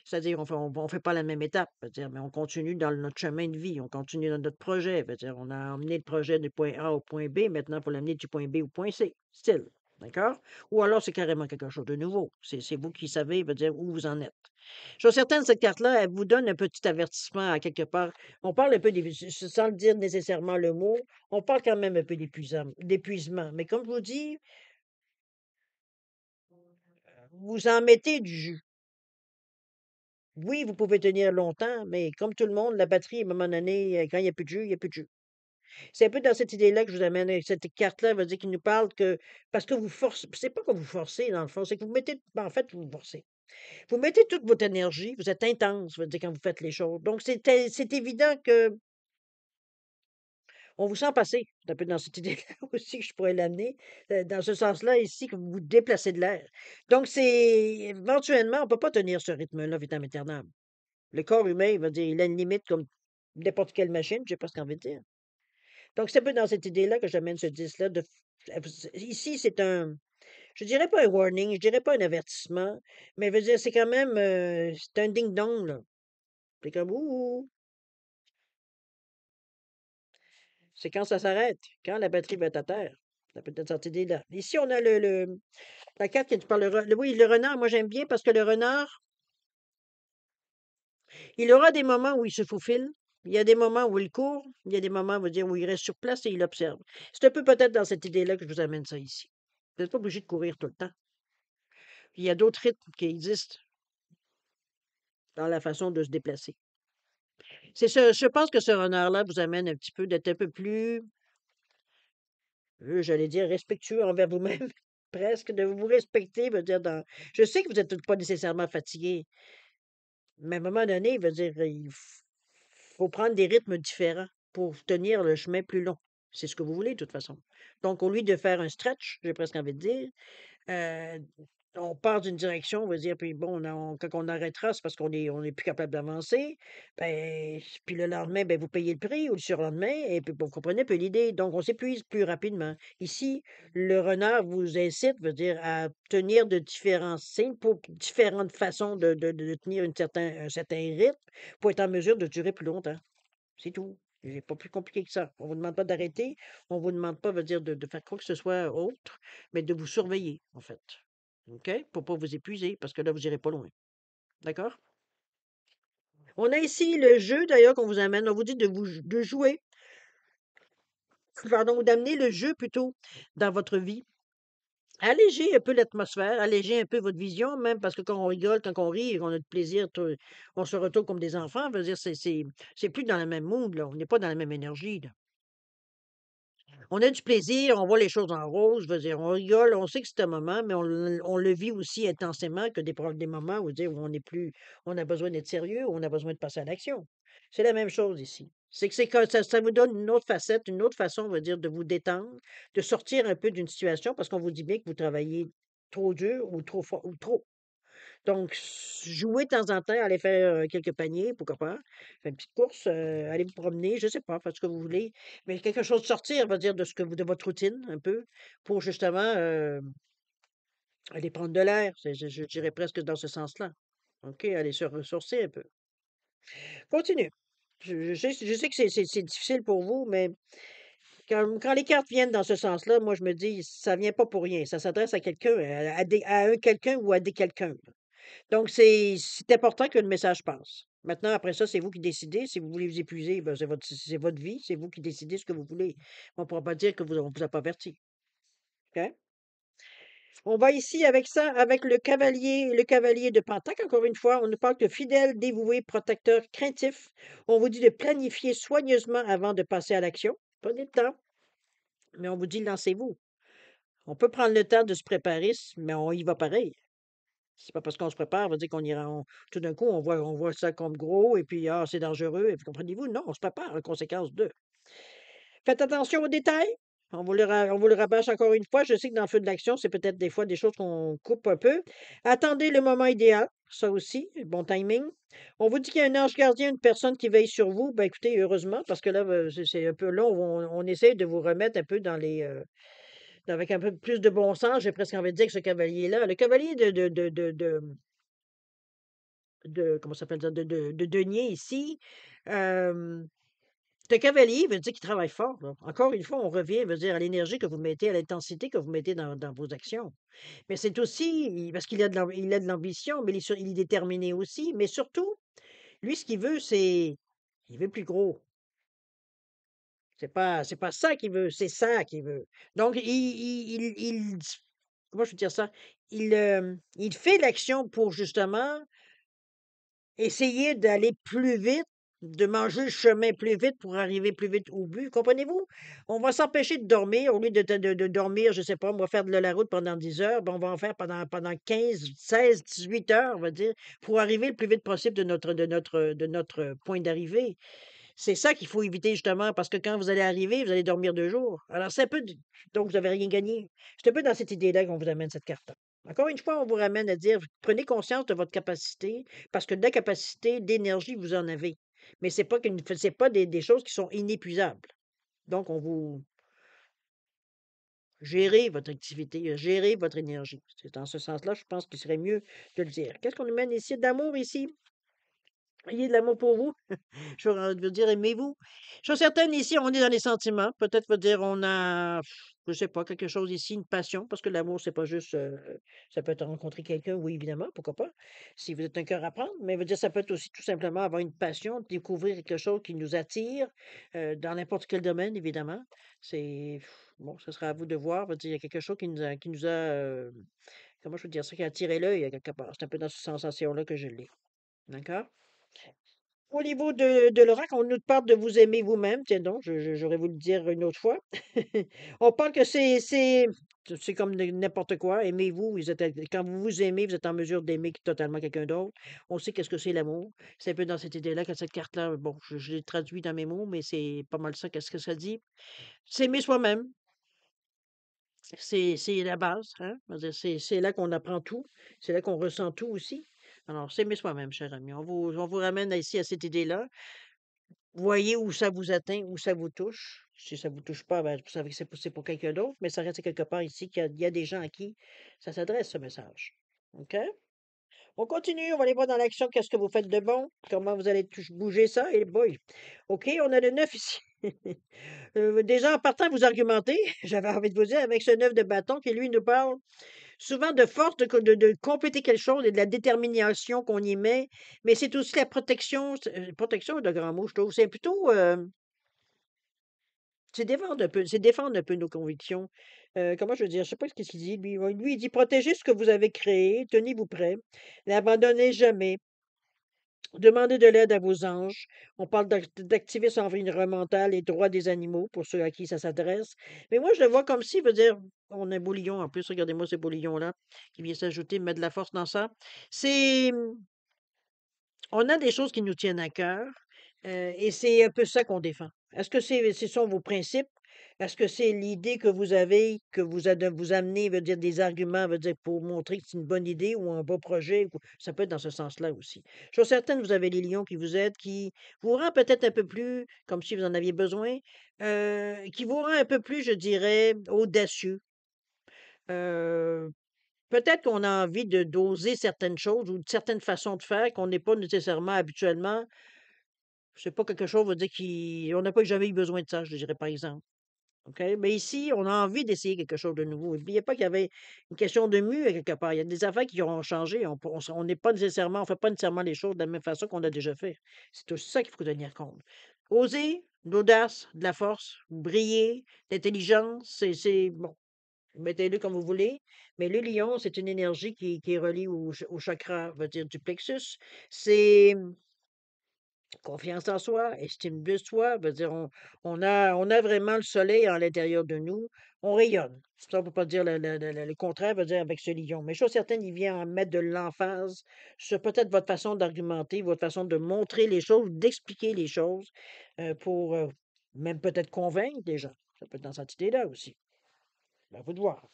C'est-à-dire, on fait pas la même étape. C'est-à-dire, mais on continue dans notre chemin de vie, on continue dans notre projet. C'est-à-dire, on a emmené le projet du point A au point B, maintenant, il faut l'amener du point B au point C. Style. D'accord? Ou alors, c'est carrément quelque chose de nouveau. C'est vous qui savez, veut dire, où vous en êtes. Je suis certaine, cette carte-là, elle vous donne un petit avertissement à quelque part. On parle un peu sans le dire nécessairement le mot, on parle quand même un peu d'épuisement. Mais comme je vous dis, vous en mettez du jus. Oui, vous pouvez tenir longtemps, mais comme tout le monde, la batterie, à un moment donné, quand il n'y a plus de jus, il n'y a plus de jus. C'est un peu dans cette idée-là que je vous amène avec cette carte-là, veut dire qu'il nous parle que parce que vous forcez, c'est pas que vous forcez dans le fond, c'est que vous mettez, en fait, vous forcez. Vous mettez toute votre énergie, vous êtes intense, veut dire quand vous faites les choses. Donc c'est évident que on vous sent passer. C'est un peu dans cette idée-là aussi que je pourrais l'amener, dans ce sens-là ici, que vous vous déplacez de l'air. Donc c'est éventuellement, on ne peut pas tenir ce rythme-là vitam aeternam. Le corps humain, il va dire, il a une limite comme n'importe quelle machine, je sais pas ce qu'on veut dire. Donc c'est un peu dans cette idée-là que j'amène ce 10-là ici, c'est je dirais pas un warning, je dirais pas un avertissement, mais veut dire, c'est quand même, c'est un ding-dong, là. C'est comme: «Ouh, c'est quand ça s'arrête, quand la batterie va être à terre». Ça peut être cette idée-là. Ici, on a la carte qui nous parle oui, le renard, moi j'aime bien parce que le renard, il aura des moments où il se faufile, il y a des moments où il court, il y a des moments, on va dire, où il reste sur place et il observe. C'est un peu peut-être dans cette idée-là que je vous amène ça ici. Vous n'êtes pas obligé de courir tout le temps. Il y a d'autres rythmes qui existent dans la façon de se déplacer. Je pense que ce renard-là vous amène un petit peu d'être un peu plus, j'allais dire respectueux envers vous-même, presque, de vous respecter, veut dire je sais que vous n'êtes pas nécessairement fatigué, mais à un moment donné, il veut dire, faut prendre des rythmes différents pour tenir le chemin plus long. C'est ce que vous voulez, de toute façon. Donc, au lieu de faire un stretch, j'ai presque envie de dire, Heu, on part d'une direction, on va dire, puis bon, quand on arrêtera, c'est parce qu'on est plus capable d'avancer. Ben, puis le lendemain, ben, vous payez le prix ou le surlendemain et puis vous comprenez un peu l'idée. Donc on s'épuise plus rapidement. Ici, le renard vous incite, veut dire, à tenir de différents signes pour différentes façons de tenir un certain rythme pour être en mesure de durer plus longtemps. C'est tout. C'est pas plus compliqué que ça. On vous demande pas d'arrêter, on vous demande pas, veut dire, de faire quoi que ce soit autre, mais de vous surveiller, en fait. OK? Pour pas vous épuiser, parce que là, vous irez pas loin. D'accord? On a ici le jeu, d'ailleurs, qu'on vous amène. On vous dit de jouer, pardon, ou d'amener le jeu plutôt dans votre vie. Alléger un peu l'atmosphère, alléger un peu votre vision, même parce que quand on rigole, quand on rit, on a du plaisir, on se retrouve comme des enfants. Je veux dire, c'est plus dans le même mood, là. On n'est pas dans la même énergie, là. On a du plaisir, on voit les choses en rose, je veux dire, on rigole, on sait que c'est un moment, mais on le vit aussi intensément que des moments où, dire, où on est plus, on a besoin d'être sérieux, où on a besoin de passer à l'action. C'est la même chose ici. C'est que ça vous donne une autre facette, une autre façon, on va dire, de vous détendre, de sortir un peu d'une situation, parce qu'on vous dit bien que vous travaillez trop dur ou trop fort ou trop. Donc, jouer de temps en temps, aller faire, quelques paniers, pourquoi pas. Faire une petite course, aller vous promener, je sais pas, faire ce que vous voulez. Mais quelque chose de sortir, on va dire, de votre routine un peu, pour justement, aller prendre de l'air. Je dirais presque dans ce sens-là. OK? Aller se ressourcer un peu. Continue. Je sais que c'est difficile pour vous, mais quand les cartes viennent dans ce sens-là, moi je me dis: «Ça vient pas pour rien». Ça s'adresse à quelqu'un, à un quelqu'un ou à des quelqu'un. Donc c'est important que le message passe. Maintenant, après ça, c'est vous qui décidez. Si vous voulez vous épuiser, ben, c'est votre vie, c'est vous qui décidez ce que vous voulez. On ne pourra pas dire que vous on vous a pas averti, OK? On va ici avec ça, avec le cavalier de Pentacle, encore une fois, on nous parle de fidèle, dévoué, protecteur, craintif. On vous dit de planifier soigneusement avant de passer à l'action. Prenez le temps, mais on vous dit lancez-vous. On peut prendre le temps de se préparer, mais on y va pareil. C'est pas parce qu'on se prépare, on va dire qu'on ira tout d'un coup, on voit ça comme gros et puis, ah, c'est dangereux et puis comprenez-vous? Non, on se prépare en conséquence de. Faites attention aux détails. On vous le rabâche encore une fois. Je sais que dans le feu de l'action, c'est peut-être des fois des choses qu'on coupe un peu. Attendez le moment idéal, ça aussi, bon timing. On vous dit qu'il y a un ange gardien, une personne qui veille sur vous. Ben, écoutez, heureusement, parce que là, c'est un peu là où on essaie de vous remettre un peu dans avec un peu plus de bon sens, j'ai presque envie de dire que ce cavalier-là, le cavalier comment ça s'appelle ça? De denier ici, hem, c'est cavalier veut dire qu'il travaille fort, là. Encore une fois, on revient, veut dire à l'énergie que vous mettez, à l'intensité que vous mettez dans vos actions. Mais c'est aussi parce il a de l'ambition, mais il est déterminé aussi, mais surtout, lui, ce qu'il veut, il veut plus gros. C'est pas ça qu'il veut, c'est ça qu'il veut. Donc comment je veux dire ça? Il fait l'action pour justement essayer d'aller plus vite, de manger le chemin plus vite pour arriver plus vite au but, comprenez-vous? On va s'empêcher de dormir au lieu de dormir, je sais pas, on va faire de la route pendant 10 heures, ben, on va en faire pendant 15, 16, 18 heures, on va dire, pour arriver le plus vite possible de notre point d'arrivée. C'est ça qu'il faut éviter justement, parce que quand vous allez arriver, vous allez dormir 2 jours. Alors c'est un peu d donc vous avez rien gagné. C'est un peu dans cette idée-là qu'on vous amène cette carte-là. Encore une fois, on vous ramène à dire: «Prenez conscience de votre capacité, parce que de la capacité, d'énergie, vous en avez. Mais c'est pas des choses qui sont inépuisables». Donc on vous gérez votre activité, gérez votre énergie. C'est dans ce sens-là, je pense qu'il serait mieux de le dire. Qu'est-ce qu'on nous mène ici d'amour ici? Ayez de l'amour pour vous. J'aurais envie de dire aimez-vous. Chose certaine, ici, on est dans les sentiments. Peut-être veut dire on a, je sais pas, quelque chose ici, une passion, parce que l'amour, c'est pas juste, ça peut être rencontrer quelqu'un, oui, évidemment, pourquoi pas, si vous êtes un cœur à prendre, mais veut dire ça peut être aussi tout simplement avoir une passion, découvrir quelque chose qui nous attire, dans n'importe quel domaine, évidemment. C'est bon, ce sera à vous de voir. Veut dire, il y a quelque chose qui nous a, comment je veux dire ça, qui a attiré l'œil à quelque part. C'est un peu dans cette sensation-là que je l'ai. D'accord? Au niveau de l'oracle, on nous parle de vous aimer vous-même. Tiens donc, j'aurais voulu le dire une autre fois. On parle que c'est comme n'importe quoi. Aimez-vous, quand vous vous aimez, vous êtes en mesure d'aimer totalement quelqu'un d'autre. On sait qu'est-ce que c'est l'amour. C'est un peu dans cette idée-là que cette carte-là, bon, je l'ai traduit dans mes mots, mais c'est pas mal ça, qu'est-ce que ça dit. S'aimer soi-même, c'est la base, hein. Je veux dire, c'est là qu'on apprend tout. C'est là qu'on ressent tout aussi. Alors, s'aimer soi-même, cher ami. On vous ramène ici à cette idée-là. Voyez où ça vous atteint, où ça vous touche. Si ça vous touche pas, ben, vous savez que c'est pour quelqu'un d'autre, mais ça reste quelque part ici qu'il y a des gens à qui ça s'adresse, ce message. OK? On continue, on va aller voir dans l'action qu'est-ce que vous faites de bon, comment vous allez bouger ça, et boy. OK, on a le 9 ici. Déjà, en partant, vous argumentez, j'avais envie de vous dire, avec ce 9 de bâton qui, lui, nous parle souvent de force, de compléter quelque chose et de la détermination qu'on y met, mais c'est aussi la protection. Protection est de grand mot, je trouve. C'est plutôt. c'est défendre un peu nos convictions. Comment je veux dire? Je sais pas ce qu'il dit, lui. Ouais, lui, il dit: «Protégez ce que vous avez créé, tenez-vous prêts, n'abandonnez jamais, demandez de l'aide à vos anges». On parle d'activisme environnemental et droits des animaux, pour ceux à qui ça s'adresse. Mais moi, je le vois comme si, veut dire on a un beau lion en plus, regardez-moi ce beau lion-là, qui vient s'ajouter, mettre de la force dans ça. C'est, on a des choses qui nous tiennent à cœur, et c'est un peu ça qu'on défend. Est-ce que ce sont vos principes? Est-ce que c'est l'idée que vous avez, que vous amenez, veut dire des arguments, veut dire pour montrer que c'est une bonne idée ou un beau projet? Ça peut être dans ce sens-là aussi. Je suis certaine que vous avez les lions qui vous aident, qui vous rend peut-être un peu plus, comme si vous en aviez besoin, qui vous rend un peu plus, je dirais, audacieux. Euh, Peut-être qu'on a envie de d'oser certaines choses ou de certaines façons de faire qu'on n'est pas nécessairement habituellement. C'est pas quelque chose, on va dire, qui on n'a pas jamais eu besoin de ça, je dirais, par exemple. OK? Mais ici, on a envie d'essayer quelque chose de nouveau. N'oubliez pas qu'il y avait une question de mue à quelque part. Il y a des affaires qui ont changé. On n'est pas nécessairement, on fait pas nécessairement les choses de la même façon qu'on a déjà fait. C'est aussi ça qu'il faut tenir compte. Oser, de l'audace, de la force, briller, l'intelligence, bon. Mettez-le comme vous voulez, mais le lion, c'est une énergie qui est reliée au chakra, on va dire, du plexus. C'est confiance en soi, estime de soi, veut dire, on a vraiment le soleil à l'intérieur de nous, on rayonne. Ça, on peut pas dire le contraire, veut dire avec ce lion. Mais chose certaine, il vient en mettre de l'emphase sur peut-être votre façon d'argumenter, votre façon de montrer les choses, d'expliquer les choses, pour même peut-être convaincre des gens. Ça peut être dans cette idée-là aussi. Ben, à vous de voir.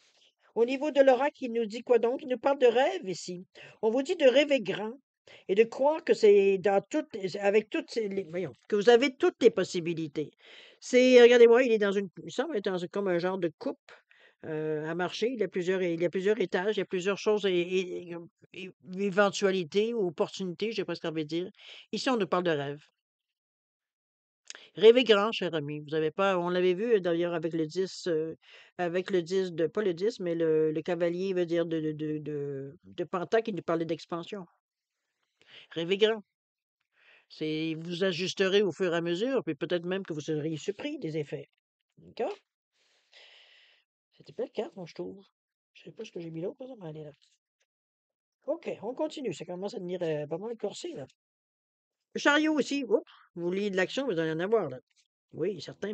Au niveau de l'oracle, il nous dit quoi donc? Il nous parle de rêve ici. On vous dit de rêver grand et de croire que c'est dans avec voyons, que vous avez toutes les possibilités. Regardez-moi, il est il semble être comme un genre de coupe à marcher. Il y a plusieurs étages, il y a plusieurs choses et éventualités ou opportunités, j'ai presque envie de dire. Ici, on nous parle de rêve. Rêvez grand, cher ami. Vous avez pas On l'avait vu d'ailleurs avec le 10 de pas le 10, mais le cavalier veut dire de Panta qui nous parlait d'expansion. Rêvez grand. Vous ajusterez au fur et à mesure, puis peut-être même que vous seriez surpris des effets. D'accord? C'était belle carte, moi, je trouve. Je sais pas ce que j'ai mis l'autre, mais elle est là. OK, on continue. Ça commence à devenir pas mal corsé, là. Le chariot aussi. Oups, vous vouliez de l'action, vous allez en avoir, là. Oui, certain.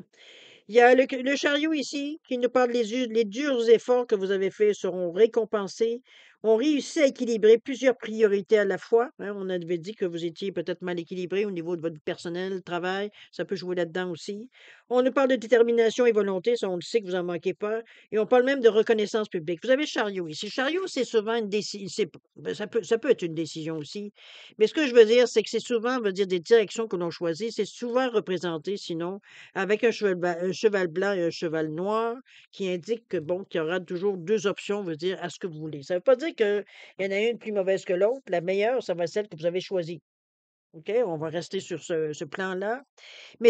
Il y a le chariot ici qui nous parle les durs efforts que vous avez faits seront récompensés. On réussit à équilibrer plusieurs priorités à la fois, hein. On avait dit que vous étiez peut-être mal équilibré au niveau de votre personnel, travail. Ça peut jouer là-dedans aussi. On nous parle de détermination et volonté. Ça, on le sait que vous en manquez pas. Et on parle même de reconnaissance publique. Vous avez le chariot ici. Le chariot, c'est souvent une décision. Ça peut être une décision aussi. Mais ce que je veux dire, c'est que c'est souvent, veut dire, des directions que l'on choisit. C'est souvent représenté, sinon, avec un cheval blanc et un cheval noir qui indique que, bon, qu'il y aura toujours 2 options, veut dire, à ce que vous voulez. Ça ne veut pas dire qu'il y en a une plus mauvaise que l'autre. La meilleure, ça va être celle que vous avez choisie. OK? On va rester sur ce plan-là. Mais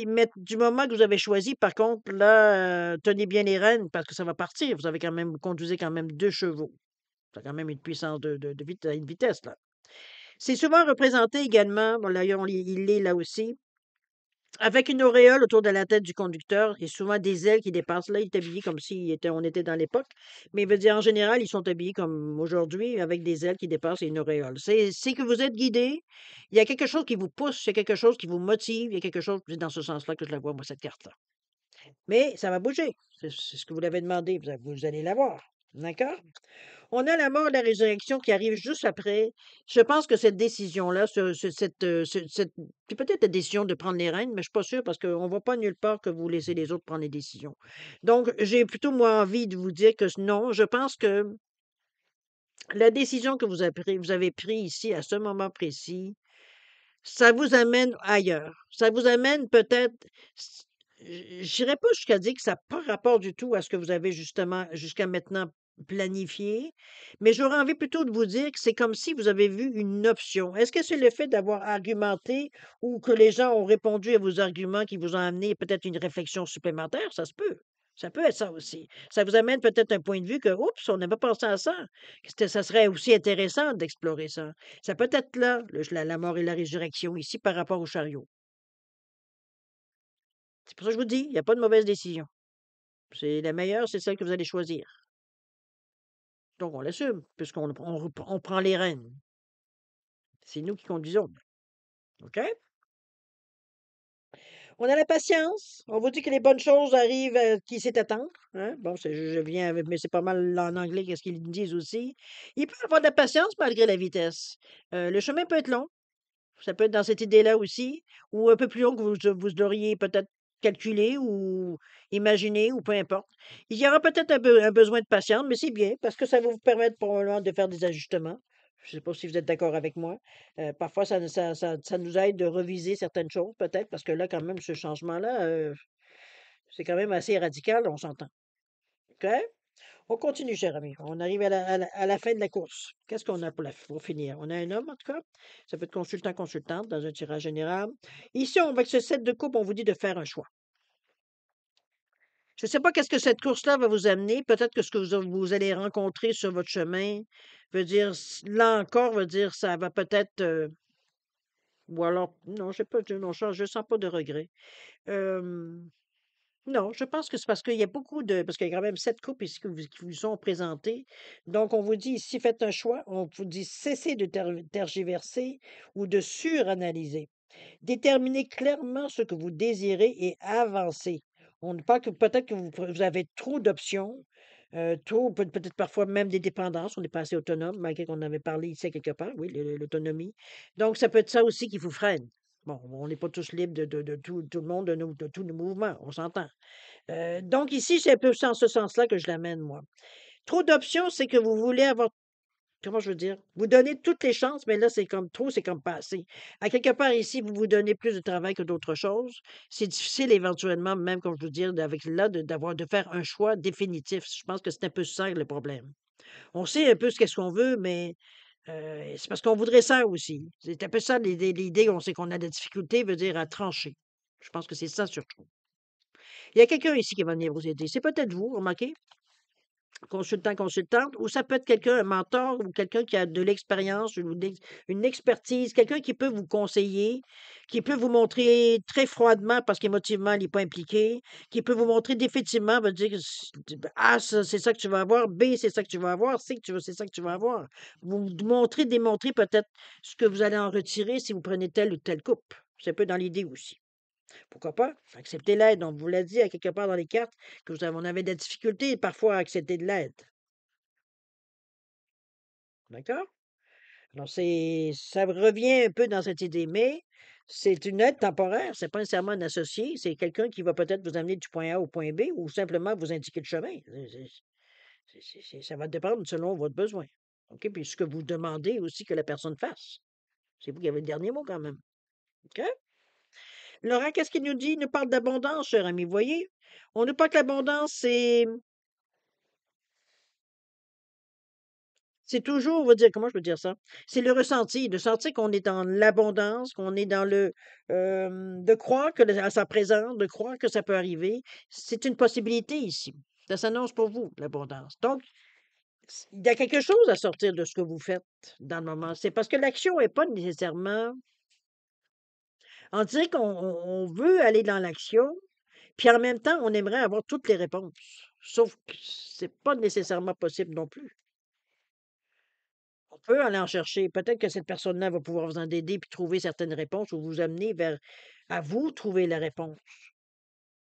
mais du moment que vous avez choisi, par contre, là, tenez bien les rênes parce que ça va partir. Vous conduisez quand même 2 chevaux. Ça a quand même une puissance une vitesse, là. C'est souvent représenté également, bon, là, il l'est là aussi, avec une auréole autour de la tête du conducteur et souvent des ailes qui dépassent. Là, il est habillé comme on était dans l'époque. Mais il veut dire, en général, ils sont habillés comme aujourd'hui, avec des ailes qui dépassent et une auréole. C'est que vous êtes guidé. Il y a quelque chose qui vous pousse, il y a quelque chose qui vous motive, il y a quelque chose, c'est dans ce sens-là que je la vois, moi, cette carte-là. Mais ça va bouger. C'est ce que vous l'avez demandé. Vous allez la voir. D'accord? On a la mort et la résurrection qui arrive juste après. Je pense que cette décision-là, c'est peut-être la décision de prendre les rênes, mais je suis pas sûre parce qu'on ne voit pas nulle part que vous laissez les autres prendre les décisions. Donc, j'ai plutôt, moi, envie de vous dire que non, je pense que la décision que vous avez prise ici, à ce moment précis, ça vous amène ailleurs. Ça vous amène peut-être, s- j'irai pas jusqu'à dire que ça n'a pas rapport du tout à ce que vous avez justement jusqu'à maintenant planifié, mais j'aurais envie plutôt de vous dire que c'est comme si vous avez vu une option. Est-ce que c'est le fait d'avoir argumenté ou que les gens ont répondu à vos arguments qui vous ont amené peut-être une réflexion supplémentaire? Ça se peut. Ça peut être ça aussi. Ça vous amène peut-être un point de vue que, oups, on n'avait pas pensé à ça. Ça serait aussi intéressant d'explorer ça. Ça peut être là, la mort et la résurrection ici par rapport au chariot. C'est pour ça que je vous dis, il y a pas de mauvaise décision. C'est la meilleure, c'est celle que vous allez choisir. Donc on l'assume, puisqu'on prend les rênes. C'est nous qui conduisons, OK? On a la patience, on vous dit que les bonnes choses arrivent, qui sait attendre, hein? Bon, c'est je viens avec mais c'est pas mal en anglais qu'est-ce qu'ils disent aussi. Il peut y avoir de la patience malgré la vitesse. Le chemin peut être long, ça peut être dans cette idée-là aussi, ou un peu plus long que vous l'auriez peut-être calculé ou imaginé ou peu importe. Il y aura peut-être un besoin de patience, mais c'est bien parce que ça va vous permettre probablement de faire des ajustements. Je ne sais pas si vous êtes d'accord avec moi. Parfois, ça nous aide de reviser certaines choses, peut-être, parce que là, quand même, ce changement-là, c'est quand même assez radical, on s'entend. OK? On continue, cher ami. On arrive à la fin de la course. Qu'est-ce qu'on a pour finir? On a un homme, en tout cas. Ça peut être consultant-consultante dans un tirage général. Ici, avec ce set de coupe, on vous dit de faire un choix. Je ne sais pas qu'est-ce que cette course-là va vous amener. Peut-être que ce que vous allez rencontrer sur votre chemin veut dire, là encore, veut dire, ça va peut-être, ou alors, non, je sais pas, non, je sens pas de regret. Euh, Non, je pense que c'est parce qu'il y a beaucoup parce qu'il y a quand même 7 couples ici qui vous sont présentées. Donc, on vous dit ici, faites un choix. On vous dit cessez de tergiverser ou de suranalyser. Déterminez clairement ce que vous désirez et avancez. On ne pas que peut-être que vous avez trop d'options, trop, peut-être parfois même des dépendances. On n'est pas assez autonome, malgré qu'on avait parlé ici à quelque part, oui, l'autonomie. Donc, ça peut être ça aussi qui vous freine. Bon, on n'est pas tous libres de tout le monde, de tous nos mouvements, on s'entend. Donc ici, c'est un peu en ce sens-là que je l'amène, moi. Trop d'options, c'est que vous voulez avoir, comment je veux dire? Vous donnez toutes les chances, mais là, c'est comme trop, c'est comme pas assez. À quelque part ici, vous vous donnez plus de travail que d'autres choses. C'est difficile éventuellement, même comme je veux dire, avec là, de faire un choix définitif. Je pense que c'est un peu ça le problème. On sait un peu ce qu'est-ce qu'on veut, mais c'est parce qu'on voudrait ça aussi. C'est un peu ça l'idée, on sait qu'on a des difficultés, veut dire à trancher. Je pense que c'est ça surtout. Il y a quelqu'un ici qui va venir vous aider. C'est peut-être vous, remarquez? Consultant, consultante, ou ça peut être quelqu'un, un mentor ou quelqu'un qui a de l'expérience, une expertise, quelqu'un qui peut vous conseiller, qui peut vous montrer très froidement parce qu'émotivement, il n'est pas impliqué, qui peut vous montrer définitivement, va dire que A, c'est ça que tu vas avoir, B, c'est ça que tu vas avoir, C, c'est ça que tu vas avoir. Vous montrer, démontrer peut-être ce que vous allez en retirer si vous prenez telle ou telle coupe. C'est un peu dans l'idée aussi. Pourquoi pas? Accepter l'aide. On vous l'a dit à quelque part dans les cartes que on avait des difficultés parfois à accepter de l'aide. D'accord? Alors, ça revient un peu dans cette idée, mais c'est une aide temporaire. C'est pas nécessairement un associé. C'est quelqu'un qui va peut-être vous amener du point A au point B ou simplement vous indiquer le chemin. Ça va dépendre selon votre besoin. OK? Puis ce que vous demandez aussi que la personne fasse. C'est vous qui avez le dernier mot quand même. OK? Laurent, qu'est-ce qu'il nous dit? Il nous parle d'abondance, cher ami. Vous voyez? On nous parle que l'abondance, c'est toujours, on va dire, comment je peux dire ça? C'est le ressenti, de sentir qu'on est dans l'abondance, qu'on est dans de croire que à sa présence, de croire que ça peut arriver. C'est une possibilité ici. Ça s'annonce pour vous, l'abondance. Donc, il y a quelque chose à sortir de ce que vous faites dans le moment. C'est parce que l'action n'est pas nécessairement. On dirait qu'on veut aller dans l'action, puis en même temps, on aimerait avoir toutes les réponses. Sauf que c'est pas nécessairement possible non plus. On peut aller en chercher. Peut-être que cette personne-là va pouvoir vous en aider puis trouver certaines réponses ou vous amener vers à vous trouver la réponse.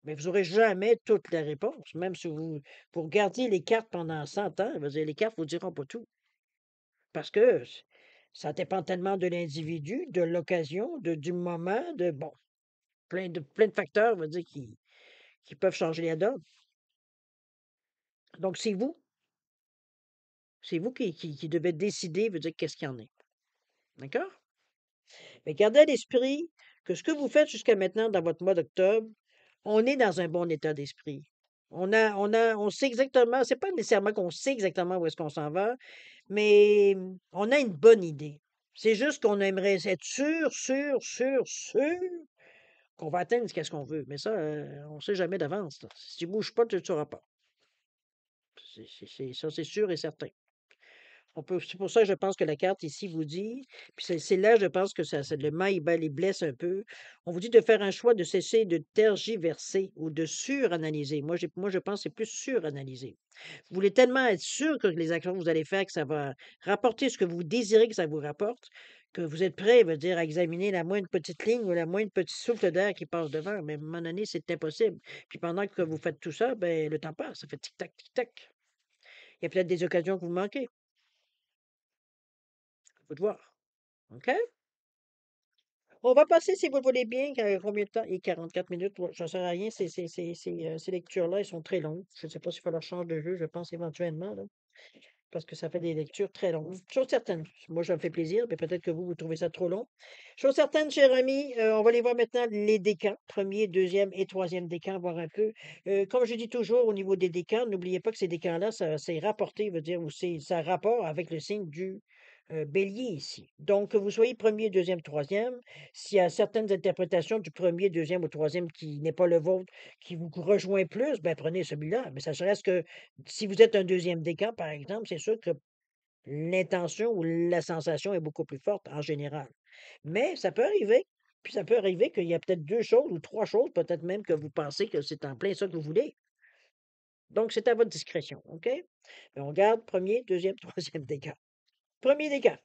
Mais vous n'aurez jamais toutes les réponses, même si vous regardiez les cartes pendant 100 ans, je veux dire, les cartes ne vous diront pas tout. Parce que ça dépend tellement de l'individu, de l'occasion, du moment, de bon, plein de facteurs, on va dire, qui peuvent changer la donne. Donc, c'est vous qui devez décider, veut dire, qu'est-ce qu'il y en est. D'accord? Mais gardez à l'esprit que ce que vous faites jusqu'à maintenant dans votre mois d'octobre, on est dans un bon état d'esprit. On sait exactement, c'est pas nécessairement qu'on sait exactement où est-ce qu'on s'en va, mais on a une bonne idée. C'est juste qu'on aimerait être sûr, sûr, sûr, sûr qu'on va atteindre ce qu'on veut. Mais ça, on ne sait jamais d'avance, là. Si tu bouges pas, tu ne sauras pas. Ça, c'est sûr et certain. C'est pour ça que je pense que la carte ici vous dit, puis c'est là, je pense que le mal, il les blesse un peu. On vous dit de faire un choix de cesser de tergiverser ou de suranalyser. Moi, je pense que c'est plus suranalyser. Vous voulez tellement être sûr que les actions que vous allez faire, que ça va rapporter ce que vous désirez que ça vous rapporte, que vous êtes prêt, veut dire, à examiner la moindre petite ligne ou la moindre petit souffle d'air qui passe devant. Mais à un moment donné, c'est impossible. Puis pendant que vous faites tout ça, ben, le temps passe. Ça fait tic-tac, tic-tac. Il y a peut-être des occasions que vous manquez. Faut te voir. OK? On va passer, si vous le voulez bien, combien de temps? Et 44 minutes, ouais, ça sert à rien. Ces lectures-là, elles sont très longues. Je ne sais pas s'il faut leur changer de jeu, je pense éventuellement, là, parce que ça fait des lectures très longues. Chose certaine, moi, ça me fait plaisir, mais peut-être que vous trouvez ça trop long. Chose certaine, cher ami, on va aller voir maintenant les décans, premier, deuxième et troisième décan, voir un peu. Comme je dis toujours au niveau des décans, n'oubliez pas que ces décans-là, ça, c'est rapporté, veut dire, ou ça a rapport avec le signe du bélier ici. Donc, que vous soyez premier, deuxième, troisième, s'il y a certaines interprétations du premier, deuxième ou troisième qui n'est pas le vôtre, qui vous rejoint plus, ben prenez celui-là. Mais ça reste que si vous êtes un deuxième décan, par exemple, c'est sûr que l'intention ou la sensation est beaucoup plus forte en général. Mais ça peut arriver. Puis ça peut arriver qu'il y a peut-être 2 choses ou 3 choses, peut-être même que vous pensez que c'est en plein ça que vous voulez. Donc c'est à votre discrétion, OK? Mais on garde premier, deuxième, troisième décan. Premier décan,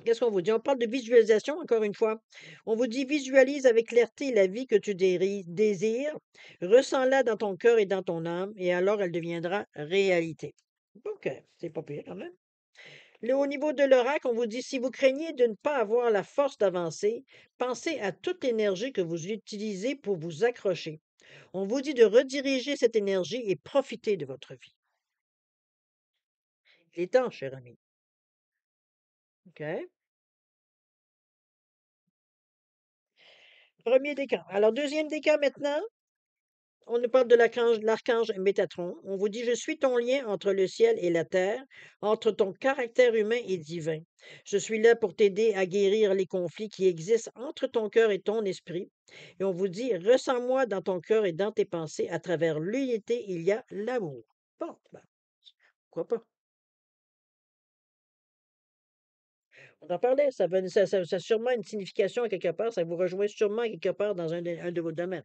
qu'est-ce qu'on vous dit? On parle de visualisation, encore une fois. On vous dit: «Visualise avec clarté la vie que tu désires, ressens-la dans ton cœur et dans ton âme, et alors elle deviendra réalité». OK, c'est pas pire quand même. Au niveau de l'oracle, on vous dit, si vous craignez de ne pas avoir la force d'avancer, pensez à toute l'énergie que vous utilisez pour vous accrocher. On vous dit de rediriger cette énergie et profiter de votre vie. Il est temps, cher ami. OK? Premier décan. Alors, deuxième décan maintenant, on nous parle de l'archange Métatron. On vous dit, je suis ton lien entre le ciel et la terre, entre ton caractère humain et divin. Je suis là pour t'aider à guérir les conflits qui existent entre ton cœur et ton esprit. Et on vous dit, ressens-moi dans ton cœur et dans tes pensées. À travers l'unité, il y a l'amour. Bon, ben, pourquoi pas? On en parlait, ça a sûrement une signification à quelque part, ça vous rejoint sûrement à quelque part dans un de vos domaines.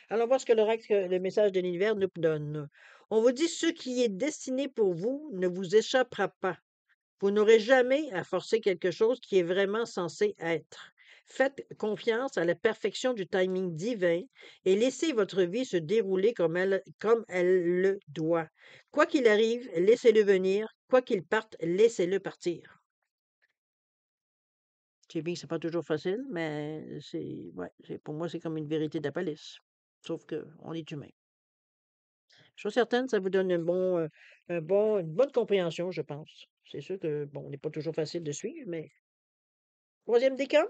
Allons voir ce que le message de l'univers nous donne. On vous dit ce qui est destiné pour vous ne vous échappera pas. Vous n'aurez jamais à forcer quelque chose qui est vraiment censé être. Faites confiance à la perfection du timing divin et laissez votre vie se dérouler comme elle le doit. Quoi qu'il arrive, laissez-le venir. Quoi qu'il parte, laissez-le partir. Je sais bien que c'est pas toujours facile, mais ouais, pour moi, c'est comme une vérité d'Apolis. Sauf que on est humain. Chose certaine, ça vous donne une bonne compréhension, je pense. C'est sûr que, bon, on n'est pas toujours facile de suivre, mais troisième décan,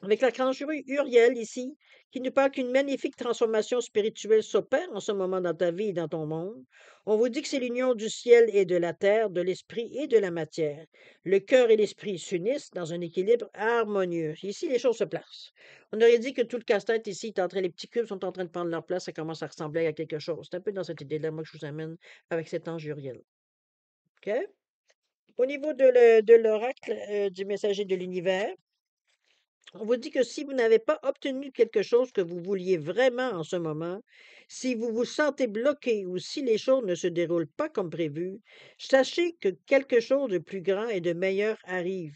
avec l'archange Uriel ici, qui nous parle qu'une magnifique transformation spirituelle s'opère en ce moment dans ta vie et dans ton monde. On vous dit que c'est l'union du ciel et de la terre, de l'esprit et de la matière. Le cœur et l'esprit s'unissent dans un équilibre harmonieux. Ici, les choses se placent. On aurait dit que tout le casse-tête ici les petits cubes sont en train de prendre leur place, ça commence à ressembler à quelque chose. C'est un peu dans cette idée-là, moi, que je vous amène avec cet ange Uriel. OK? Au niveau de l'oracle du messager de l'univers, on vous dit que si vous n'avez pas obtenu quelque chose que vous vouliez vraiment en ce moment, si vous vous sentez bloqué ou si les choses ne se déroulent pas comme prévu, sachez que quelque chose de plus grand et de meilleur arrive.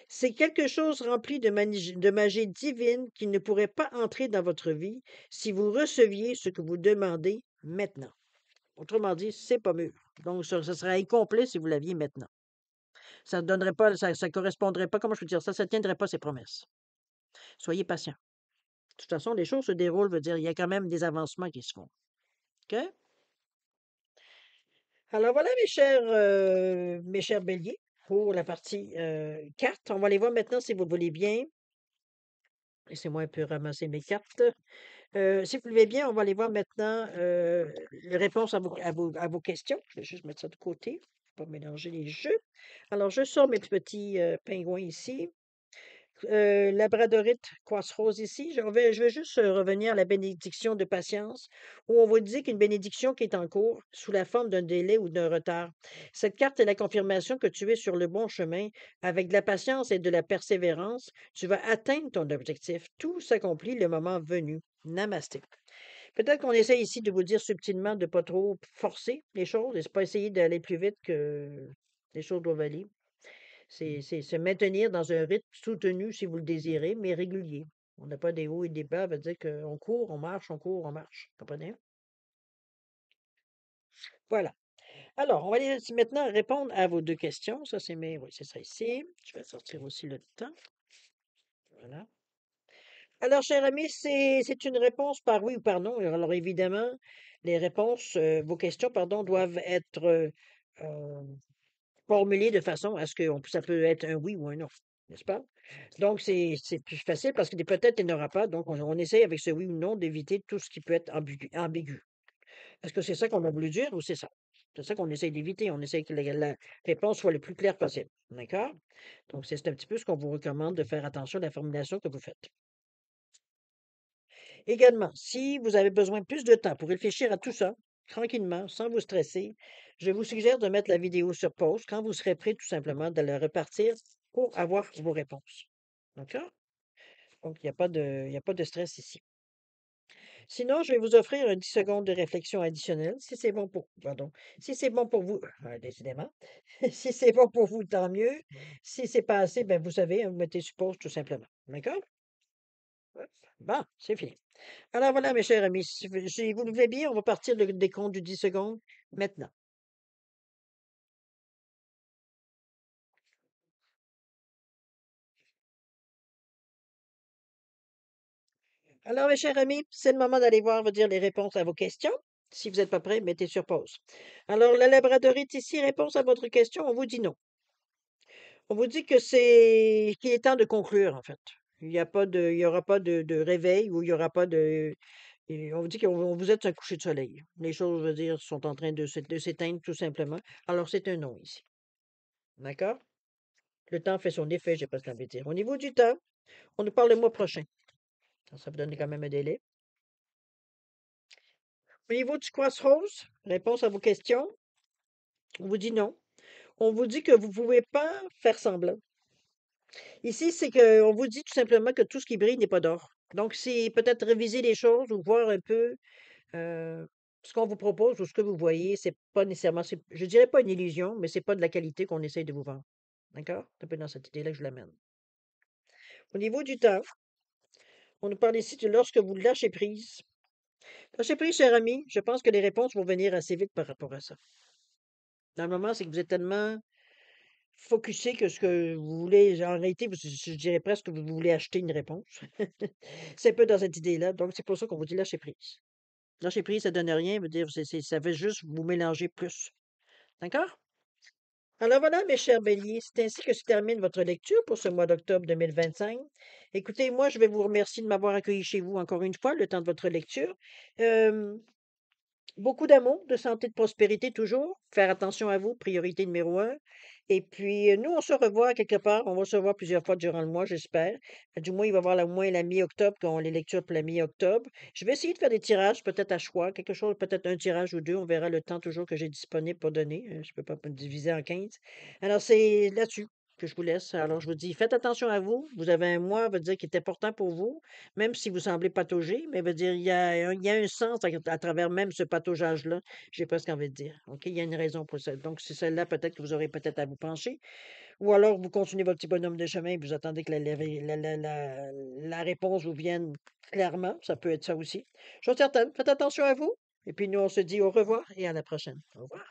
C'est quelque chose rempli de magie divine qui ne pourrait pas entrer dans votre vie si vous receviez ce que vous demandez maintenant. Autrement dit, c'est pas mûr. Donc, ça serait incomplet si vous l'aviez maintenant. Ça donnerait pas, ça correspondrait pas, comment je peux dire ça, tiendrait pas ses promesses. Soyez patient. De toute façon, les choses se déroulent, veut dire, il y a quand même des avancements qui se font. OK? Alors voilà, mes chers béliers, pour la partie cartes. On va les voir maintenant si vous le voulez bien. Laissez-moi un peu ramasser mes cartes. Si vous le voulez bien, on va aller voir maintenant les réponses à vos questions. Je vais juste mettre ça de côté, pas mélanger les jeux. Alors, je sors mes petits pingouins ici. Labradorite Cross-Rose ici. Je vais juste revenir à la bénédiction de patience, où on vous dit qu'une bénédiction qui est en cours sous la forme d'un délai ou d'un retard. Cette carte est la confirmation que tu es sur le bon chemin. Avec de la patience et de la persévérance, tu vas atteindre ton objectif. Tout s'accomplit le moment venu. Namasté. Peut-être qu'on essaie ici de vous dire subtilement de ne pas trop forcer les choses et de pas essayer d'aller plus vite que les choses doivent aller. C'est se maintenir dans un rythme soutenu si vous le désirez, mais régulier. On n'a pas des hauts et des bas, ça veut dire qu'on court, on marche, on court, on marche. Comprenez? Voilà. Alors, on va aller maintenant répondre à vos deux questions. Ça, c'est mes. Oui, c'est ça ici. Je vais sortir aussi le temps. Voilà. Alors, cher ami, c'est une réponse par oui ou par non. Alors, évidemment, les réponses, vos questions, pardon, doivent être euh, formulées de façon à ce que ça peut être un oui ou un non, n'est-ce pas? Donc, c'est plus facile parce que peut-être il n'y en aura pas. Donc, on essaye avec ce oui ou non d'éviter tout ce qui peut être ambigu. Est-ce que c'est ça qu'on a voulu dire ou c'est ça? C'est ça qu'on essaye d'éviter. On essaye que la réponse soit le plus claire possible. D'accord? Donc, c'est un petit peu ce qu'on vous recommande de faire attention à la formulation que vous faites. Également, si vous avez besoin de plus de temps pour réfléchir à tout ça, tranquillement, sans vous stresser, je vous suggère de mettre la vidéo sur pause quand vous serez prêt tout simplement de la repartir pour avoir vos réponses. D'accord? Donc, il y a pas de stress ici. Sinon, je vais vous offrir un 10 secondes de réflexion additionnelle, si c'est bon pour, pardon, si c'est bon pour vous, décidément. Si c'est bon pour vous, tant mieux. Si c'est pas assez, ben vous savez, hein, vous mettez sur pause tout simplement. D'accord? Bon, c'est fini. Alors voilà, mes chers amis, si vous le voulez bien, on va partir le décompte du 10 secondes maintenant. Alors, mes chers amis, c'est le moment d'aller voir, vous dire les réponses à vos questions. Si vous n'êtes pas prêts, mettez sur pause. Alors, la labradorite ici, réponse à votre question, on vous dit non. On vous dit que qu'il est temps de conclure, en fait. Il y aura pas de réveil ou il y aura pas de, et on vous dit qu'on vous êtes un coucher de soleil. Les choses, je veux dire, sont en train de s'éteindre tout simplement. Alors, c'est un non ici. D'accord? Le temps fait son effet, j'ai presque envie de dire. Au niveau du temps, on nous parle le mois prochain. Ça vous donne quand même un délai. Au niveau du crossroads, réponse à vos questions, on vous dit non. On vous dit que vous ne pouvez pas faire semblant. Ici, c'est qu'on vous dit tout simplement que tout ce qui brille n'est pas d'or. Donc, c'est peut-être réviser les choses ou voir un peu euh, ce qu'on vous propose ou ce que vous voyez. C'est pas nécessairement, je dirais pas une illusion, mais c'est pas de la qualité qu'on essaye de vous vendre. D'accord? C'est un peu dans cette idée-là que je l'amène. Au niveau du temps, on nous parle ici de lorsque vous lâchez prise. Lâchez prise, cher ami, je pense que les réponses vont venir assez vite par rapport à ça. Dans le moment, c'est que vous êtes tellement focusé que ce que vous voulez, en réalité, je dirais presque que vous voulez acheter une réponse. C'est un peu dans cette idée-là. Donc, c'est pour ça qu'on vous dit lâcher prise. Lâcher prise, ça donne rien, veut dire, ça veut juste vous mélanger plus. D'accord? Alors voilà, mes chers béliers, c'est ainsi que se termine votre lecture pour ce mois d'octobre 2025. Écoutez, moi, je vais vous remercier de m'avoir accueilli chez vous encore une fois, le temps de votre lecture. Euh, Beaucoup d'amour, de santé, de prospérité toujours. Faire attention à vous, priorité numéro un. Et puis, nous, on se revoit quelque part. On va se revoir plusieurs fois durant le mois, j'espère. Du moins, il va y avoir au moins la mi-octobre, quand les lectures pour la mi-octobre. Je vais essayer de faire des tirages, peut-être à choix, quelque chose, peut-être un tirage ou deux. On verra le temps toujours que j'ai disponible pour donner. Je ne peux pas me diviser en 15. Alors, c'est là-dessus que je vous laisse. Alors, je vous dis, faites attention à vous. Vous avez un mois, veut dire, qui est important pour vous, même si vous semblez patauger, mais veut dire, il y a un sens à travers même ce pataugeage-là, j'ai presque envie de dire. OK? Il y a une raison pour ça. Donc, c'est celle-là peut-être que vous aurez peut-être à vous pencher. Ou alors, vous continuez votre petit bonhomme de chemin et vous attendez que la réponse vous vienne clairement. Ça peut être ça aussi. Je suis certaine. Faites attention à vous. Et puis, nous, on se dit au revoir et à la prochaine. Au revoir.